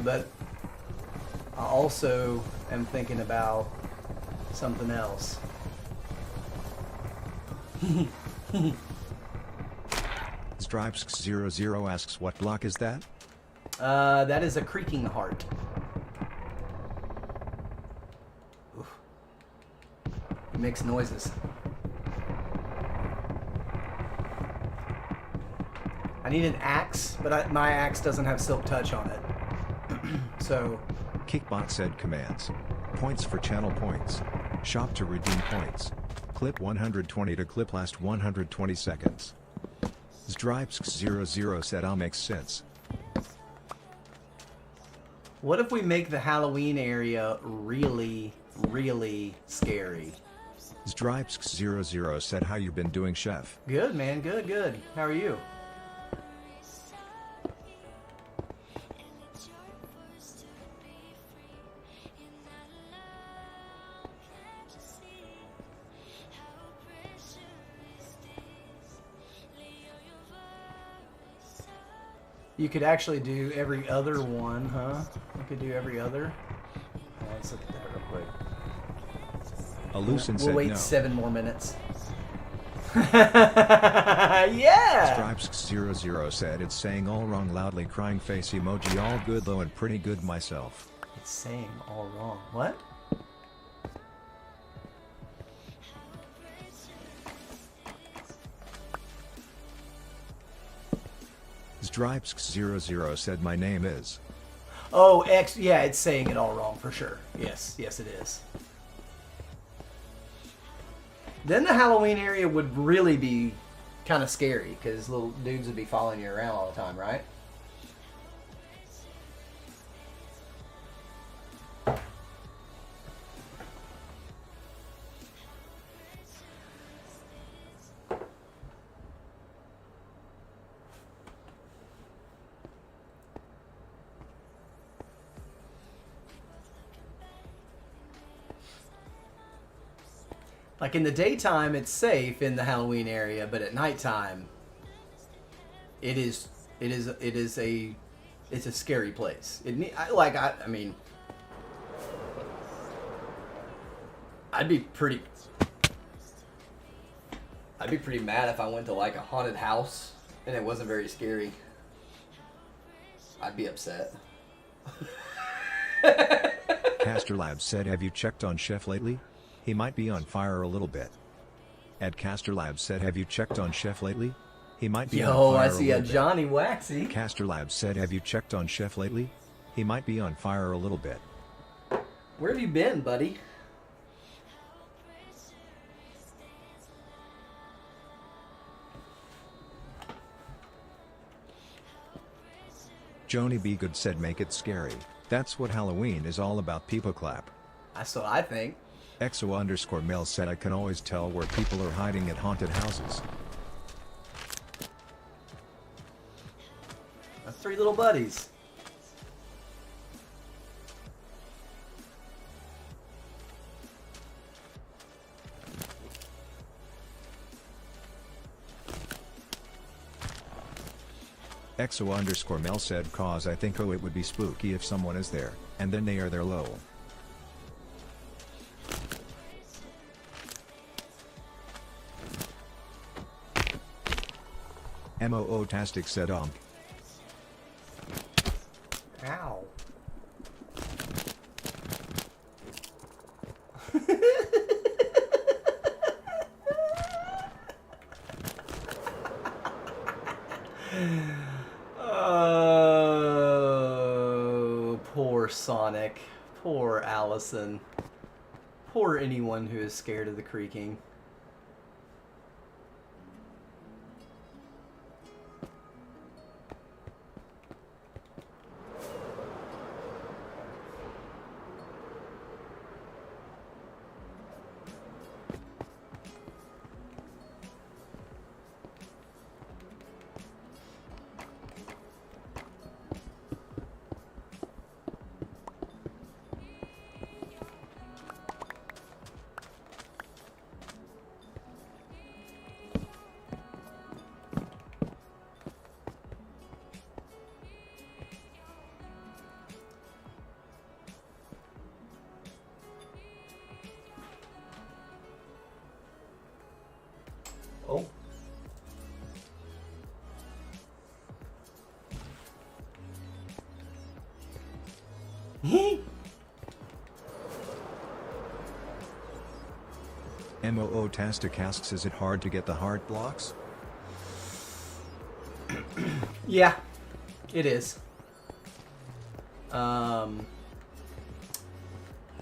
Speaker 2: But I also am thinking about something else.
Speaker 1: Stripes00 asks, what block is that?
Speaker 2: That is a creaking heart. Oof. It makes noises. I need an axe, but my axe doesn't have Silk Touch on it. So...
Speaker 1: Kickbot said commands. Points for channel points. Shop to redeem points. Clip 120 to clip last 120 seconds. Stripes00 said, makes sense.
Speaker 2: What if we make the Halloween area really, really scary?
Speaker 1: Stripes00 said, how you been doing, chef?
Speaker 2: Good, man. Good, good. How are you? You could actually do every other one, huh? You could do every other. Let's look at that real quick.
Speaker 1: Alucin said
Speaker 2: we'll wait
Speaker 1: no.
Speaker 2: 7 more minutes. Yeah!
Speaker 1: Stripes00 said, it's saying all wrong, loudly crying face emoji, all good though and pretty good myself.
Speaker 2: It's saying all wrong. What?
Speaker 1: Stripes00 said, my name is...
Speaker 2: Oh, X. Yeah, it's saying it all wrong for sure. Yes, yes it is. Then the Halloween area would really be kind of scary because little dudes would be following you around all the time, right? Like in the daytime, it's safe in the Halloween area, but at nighttime, it's a scary place. I mean, I'd be pretty mad if I went to like a haunted house and it wasn't very scary. I'd be upset.
Speaker 1: Caster Labs said, have you checked on Chef lately? He might be on fire a little bit. Ed Caster Labs said, have you checked on Chef lately? He might be on fire a little bit.
Speaker 2: Yo, I see a Johnny Waxy.
Speaker 1: Caster Labs said, have you checked on Chef lately? He might be on fire a little bit.
Speaker 2: Where have you been, buddy?
Speaker 1: Joni B. Good said, make it scary. That's what Halloween is all about, people clap.
Speaker 2: That's what I think.
Speaker 1: EXO_Mel said, I can always tell where people are hiding at haunted houses.
Speaker 2: My 3 little buddies.
Speaker 1: EXO_Mel said, cause I think it would be spooky if someone is there, and then they are there lol. MOO-tastic said,
Speaker 2: Ow. Poor Sonic. Poor Allison. Poor anyone who is scared of the creaking. Oh.
Speaker 1: MOO Tastic asks, is it hard to get the heart blocks?
Speaker 2: Yeah, it is.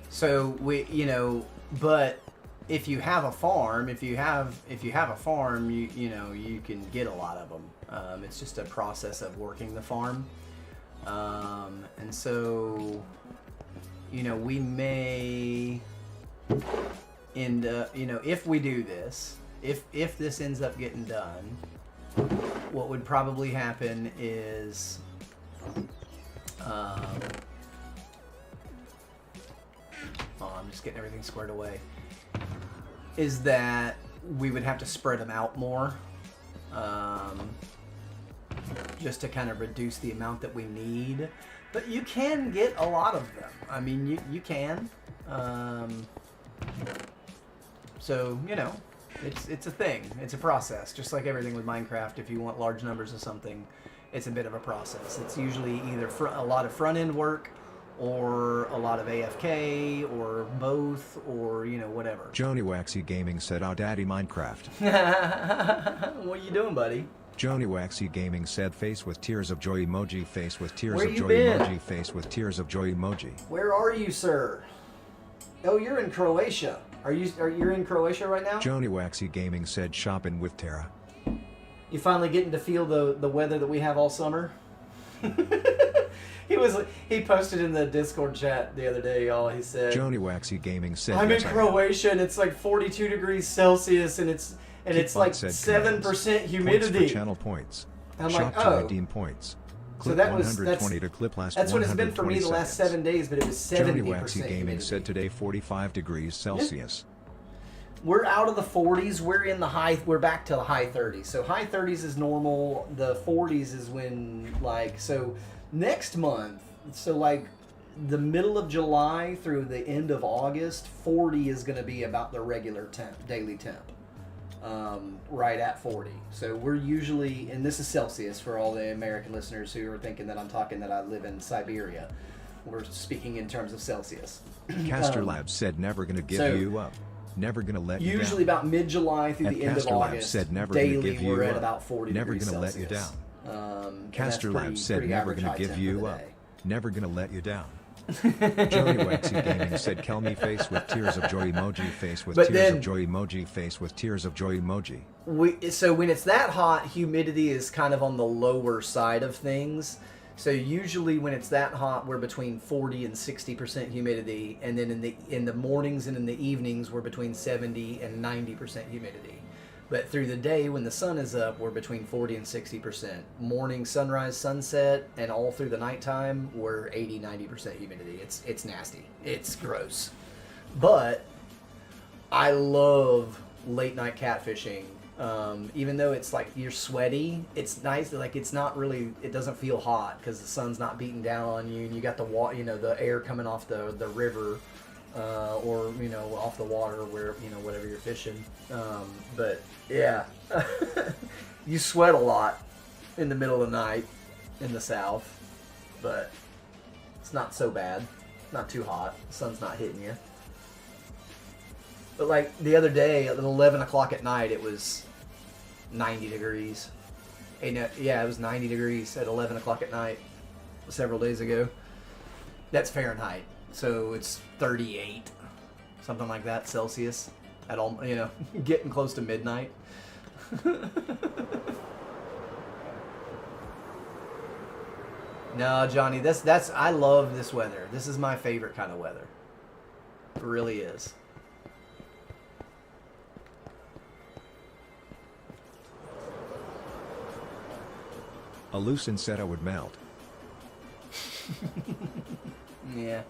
Speaker 2: So we, but if you have a farm, if you have a farm, you can get a lot of them. It's just a process of working the farm, and so we may end up, if we do this, if this ends up getting done, what would probably happen is I'm just getting everything squared away, is that we would have to spread them out more, just to kind of reduce the amount that we need. But you can get a lot of them. I mean, you can. So, it's a thing. It's a process. Just like everything with Minecraft, if you want large numbers of something, it's a bit of a process. It's usually either a lot of front-end work, or a lot of AFK, or both, or, whatever.
Speaker 1: Joni Waxy Gaming said, "Oh, Daddy Minecraft."
Speaker 2: What are you doing, buddy?
Speaker 1: Joni Waxy Gaming said, face with tears of joy emoji, face with tears
Speaker 2: Where
Speaker 1: of
Speaker 2: you
Speaker 1: joy
Speaker 2: been?
Speaker 1: emoji, face with tears of joy emoji.
Speaker 2: Where are you, sir? Oh, you're in Croatia. Are you in Croatia right now?
Speaker 1: Joni Waxy Gaming said, shopping with Tara.
Speaker 2: You finally getting to feel the weather that we have all summer? He posted in the Discord chat the other day, y'all. He said,
Speaker 1: Joni Waxy Gaming said,
Speaker 2: I'm in
Speaker 1: yes,
Speaker 2: Croatia and it's like 42 degrees Celsius and it's like 7% humidity.
Speaker 1: Points for channel points.
Speaker 2: I'm
Speaker 1: Shop
Speaker 2: like,
Speaker 1: to
Speaker 2: oh.
Speaker 1: redeem points.
Speaker 2: So
Speaker 1: Clip
Speaker 2: that was
Speaker 1: 120 to clip last
Speaker 2: that's what it's been for me the
Speaker 1: 120
Speaker 2: last
Speaker 1: seconds.
Speaker 2: 7 days, but it was 70%
Speaker 1: Joni Waxy Gaming
Speaker 2: humidity.
Speaker 1: said today 45 degrees Celsius.
Speaker 2: We're out of the 40s. We're back to the high 30s. So high 30s is normal. The 40s is when, so next month, so the middle of July through the end of August, 40 is going to be about the regular daily temp. Right at 40. So we're usually, and this is Celsius for all the American listeners who are thinking that I'm talking that I live in Siberia. We're speaking in terms of Celsius.
Speaker 1: Caster Labs said, never gonna give you up. Never gonna let you down.
Speaker 2: Usually about mid-July through
Speaker 1: And
Speaker 2: the end of
Speaker 1: Caster Labs
Speaker 2: August,
Speaker 1: said, never
Speaker 2: daily
Speaker 1: gonna give you
Speaker 2: we're at
Speaker 1: up.
Speaker 2: about 40
Speaker 1: Never
Speaker 2: degrees
Speaker 1: gonna
Speaker 2: Celsius.
Speaker 1: let you down.
Speaker 2: And
Speaker 1: Caster
Speaker 2: that's
Speaker 1: Labs said,
Speaker 2: pretty
Speaker 1: never
Speaker 2: average
Speaker 1: gonna
Speaker 2: high
Speaker 1: give
Speaker 2: temp
Speaker 1: you
Speaker 2: of the
Speaker 1: up.
Speaker 2: day.
Speaker 1: Never gonna let you down. Joni Waxy Gaming said, kill me face with tears of joy emoji, face with tears of joy emoji, face with tears of joy emoji.
Speaker 2: So when it's that hot, humidity is kind of on the lower side of things. So usually when it's that hot, we're between 40 and 60% humidity, and then in the mornings and in the evenings, we're between 70 and 90% humidity. But through the day, when the sun is up, we're between 40 and 60%. Morning, sunrise, sunset, and all through the nighttime, we're 80, 90% humidity. It's nasty. It's gross. But I love late night catfishing. Even though it's like you're sweaty, it's nice. It's not really. It doesn't feel hot because the sun's not beating down on you, and you got the air coming off the river, or off the water where whatever you're fishing. But yeah, you sweat a lot in the middle of the night in the south, but it's not so bad. Not too hot. The sun's not hitting you. But the other day at 11 o'clock at night, it was 90 degrees. Yeah, it was 90 degrees at 11 o'clock at night several days ago. That's Fahrenheit. So it's 38, something like that, Celsius. At all, you know, getting close to midnight. No, Johnny, that's I love this weather. This is my favorite kind of weather. It really is.
Speaker 1: A Lucin said I would melt.
Speaker 2: Yeah.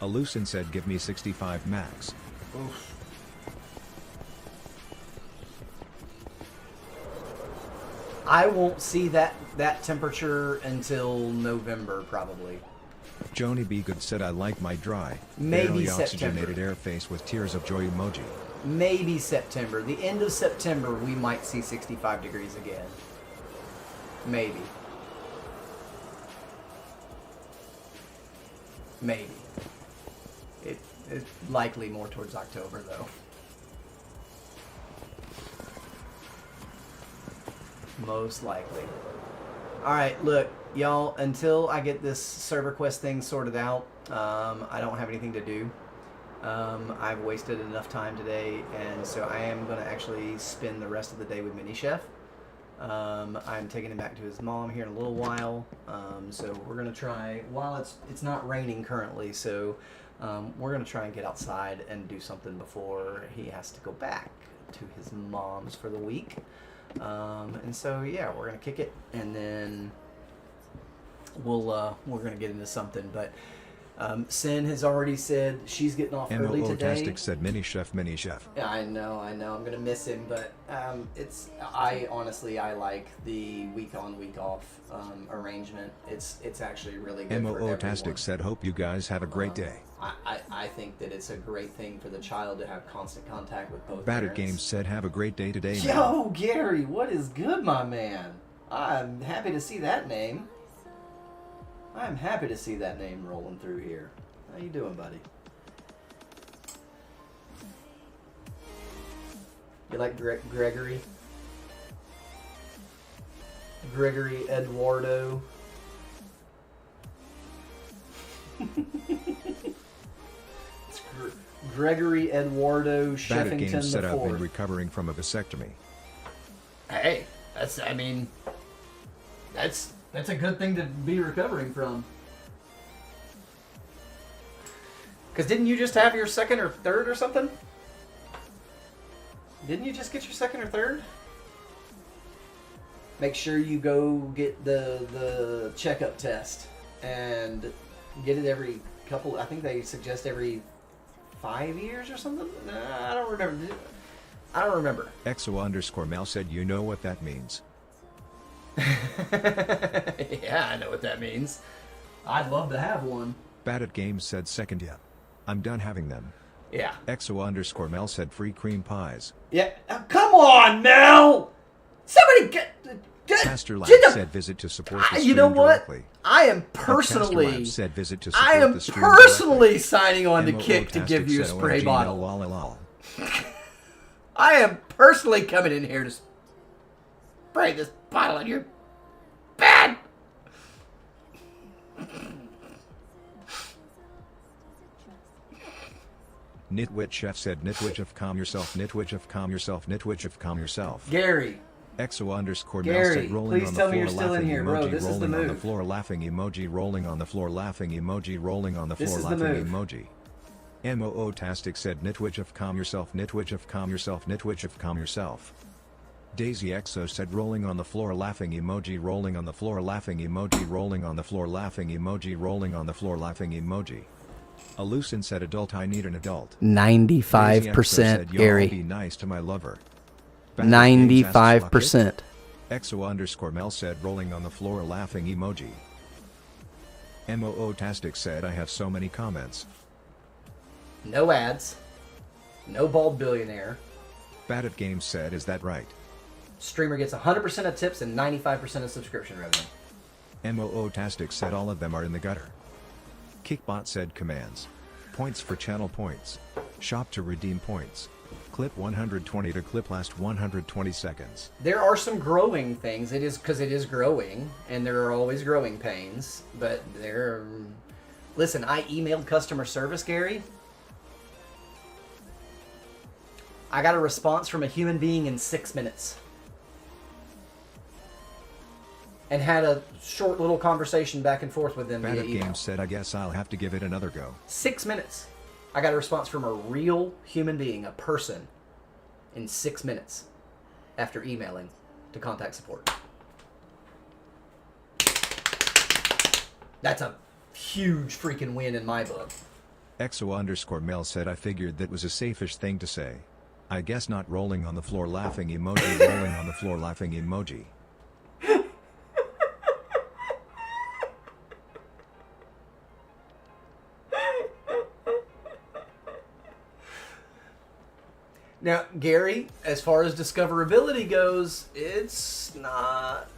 Speaker 1: A Lucin said give me 65 max.
Speaker 2: Oof. I won't see that temperature until November, probably.
Speaker 1: Joni B. Good said I like my dry,
Speaker 2: Maybe
Speaker 1: barely
Speaker 2: September.
Speaker 1: oxygenated air face with tears of joy emoji.
Speaker 2: Maybe September. The end of September, we might see 65 degrees again. Maybe. Maybe. It's likely more towards October, though. Most likely. Alright, look, y'all, until I get this server quest thing sorted out, I don't have anything to do. I've wasted enough time today, and so I am going to actually spend the rest of the day with Mini Chef. I'm taking him back to his mom here in a little while, so we're going to try, while it's not raining currently, so we're going to try and get outside and do something before he has to go back to his mom's for the week. And so yeah, we're gonna kick it, and then we're gonna get into something. But Sin has already said she's getting off early today.
Speaker 1: Tastic said mini chef.
Speaker 2: Yeah, I know. I'm gonna miss him, but I honestly like the week on, week off arrangement. It's actually really good for everyone.
Speaker 1: Tastic said hope you guys have a great day.
Speaker 2: I think that it's a great thing for the child to have constant contact with both
Speaker 1: Batted
Speaker 2: parents.
Speaker 1: Games said have a great day today.
Speaker 2: Yo, Gary, what is good, my man? I'm happy to see that name. I'm happy to see that name rolling through here. How you doing, buddy? You like Gregory? Gregory Eduardo. Gregory Eduardo
Speaker 1: Batted
Speaker 2: Sheffington
Speaker 1: Games said I've been
Speaker 2: IV.
Speaker 1: recovering from a vasectomy.
Speaker 2: Hey, that's a good thing to be recovering from. Because didn't you just have your second or third or something? Didn't you just get your second or third? Make sure you go get the checkup test and get it every couple. I think they suggest every 5 years or something. I don't remember.
Speaker 1: EXO_Mel said you know what that means.
Speaker 2: Yeah, I know what that means. I'd love to have one.
Speaker 1: Batted Games said second yeah. I'm done having them.
Speaker 2: Yeah.
Speaker 1: EXO_Mel said free cream pies.
Speaker 2: Yeah. Come on, Mel! Somebody get
Speaker 1: Pastor Lab said visit to support the stream
Speaker 2: you know what?
Speaker 1: directly.
Speaker 2: I am
Speaker 1: Pastor Lab
Speaker 2: personally
Speaker 1: said visit to support
Speaker 2: I am
Speaker 1: the stream
Speaker 2: personally
Speaker 1: directly.
Speaker 2: signing on to
Speaker 1: MOO
Speaker 2: Kick to give you a
Speaker 1: said
Speaker 2: spray
Speaker 1: OMG,
Speaker 2: bottle.
Speaker 1: no, lol.
Speaker 2: I am personally coming in here to spray this bottle in your bed.
Speaker 1: Nitwit Chef said nitwit of calm yourself, nitwit of calm yourself, nitwit of calm yourself.
Speaker 2: Gary.
Speaker 1: EXO_Mel
Speaker 2: Gary,
Speaker 1: said rolling
Speaker 2: please
Speaker 1: on the
Speaker 2: tell me
Speaker 1: floor
Speaker 2: you're still in
Speaker 1: laughing
Speaker 2: here, bro.
Speaker 1: emoji
Speaker 2: This is the
Speaker 1: rolling on the
Speaker 2: move.
Speaker 1: floor laughing emoji rolling on the floor laughing emoji rolling on the
Speaker 2: This
Speaker 1: floor
Speaker 2: is the
Speaker 1: laughing
Speaker 2: move.
Speaker 1: emoji. MOO-tastic said nitwit of calm yourself, nitwit of calm yourself, nitwit of calm yourself. Daisy EXO said rolling on the floor laughing emoji rolling on the floor laughing emoji rolling on the floor laughing emoji rolling on the floor laughing emoji. Alucin said adult I need an adult.
Speaker 2: 95%
Speaker 1: Gary. Be nice to my lover.
Speaker 2: 95%.
Speaker 1: EXO_Mel said rolling on the floor laughing emoji. MOO-tastic said I have so many comments.
Speaker 2: No ads. No bald billionaire.
Speaker 1: Batted Games said is that right?
Speaker 2: Streamer gets 100% of tips and 95% of subscription revenue.
Speaker 1: MOO-tastic said all of them are in the gutter. Kickbot said commands. Points for channel points. Shop to redeem points. Clip 120 to clip last 120 seconds.
Speaker 2: There are some growing things. It is because it is growing, and there are always growing pains. But there, listen, I emailed customer service, Gary. I got a response from a human being in 6 minutes, and had a short little conversation back and forth with them via email.
Speaker 1: Games said, I guess I'll have to give it another go.
Speaker 2: 6 minutes. I got a response from a real human being, a person, in 6 minutes after emailing to contact support. That's a huge freaking win in my book.
Speaker 1: EXO_Mel said, I figured that was a safe-ish thing to say. I guess not rolling on the floor laughing emoji, rolling on the floor laughing emoji.
Speaker 2: Now, Gary, as far as discoverability goes, it's not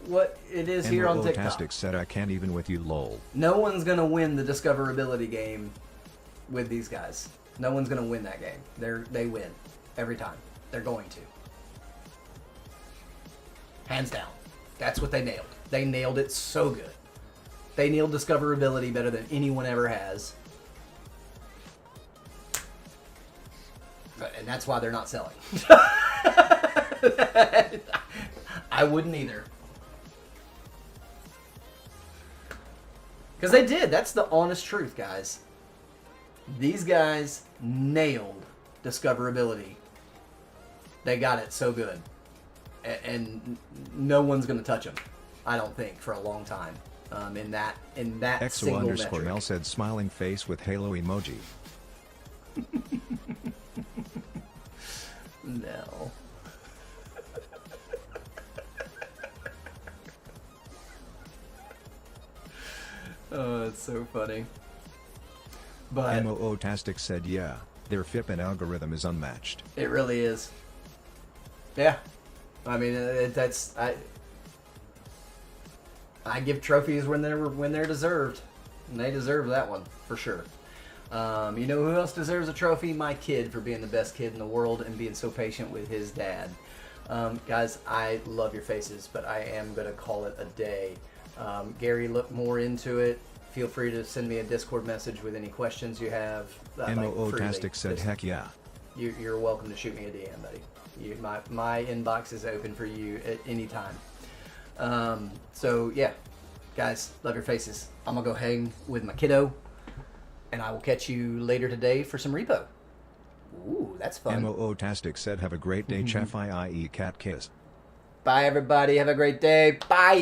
Speaker 2: what it is here on TikTok.
Speaker 1: Tastic said, I can't even with you, lol.
Speaker 2: No one's going to win the discoverability game with these guys. No one's going to win that game. They win every time. They're going to. Hands down. That's what they nailed. They nailed it so good. They nailed discoverability better than anyone ever has. And that's why they're not selling. I wouldn't either. Because they did. That's the honest truth, guys. These guys nailed discoverability. They got it so good. And no one's going to touch them, I don't think, for a long time. In that single metric.
Speaker 1: EXO_Mel said, smiling face with halo emoji.
Speaker 2: No. Oh, it's so funny. But
Speaker 1: MOO-tastic said, yeah, their FIP algorithm is unmatched.
Speaker 2: It really is. Yeah. I mean, I give trophies when they're deserved. And they deserve that one, for sure. You know who else deserves a trophy? My kid, for being the best kid in the world and being so patient with his dad. Guys, I love your faces, but I am going to call it a day. Gary, look more into it. Feel free to send me a Discord message with any questions you have.
Speaker 1: MOO-tastic said, heck yeah.
Speaker 2: You're welcome to shoot me a DM, buddy. My inbox is open for you at any time. So, yeah. Guys, love your faces. I'm going to go hang with my kiddo. And I will catch you later today for some repo. Ooh, that's fun.
Speaker 1: MOO-tastic said, have a great day, chef IE cat kiss.
Speaker 2: Bye, everybody. Have a great day. Bye.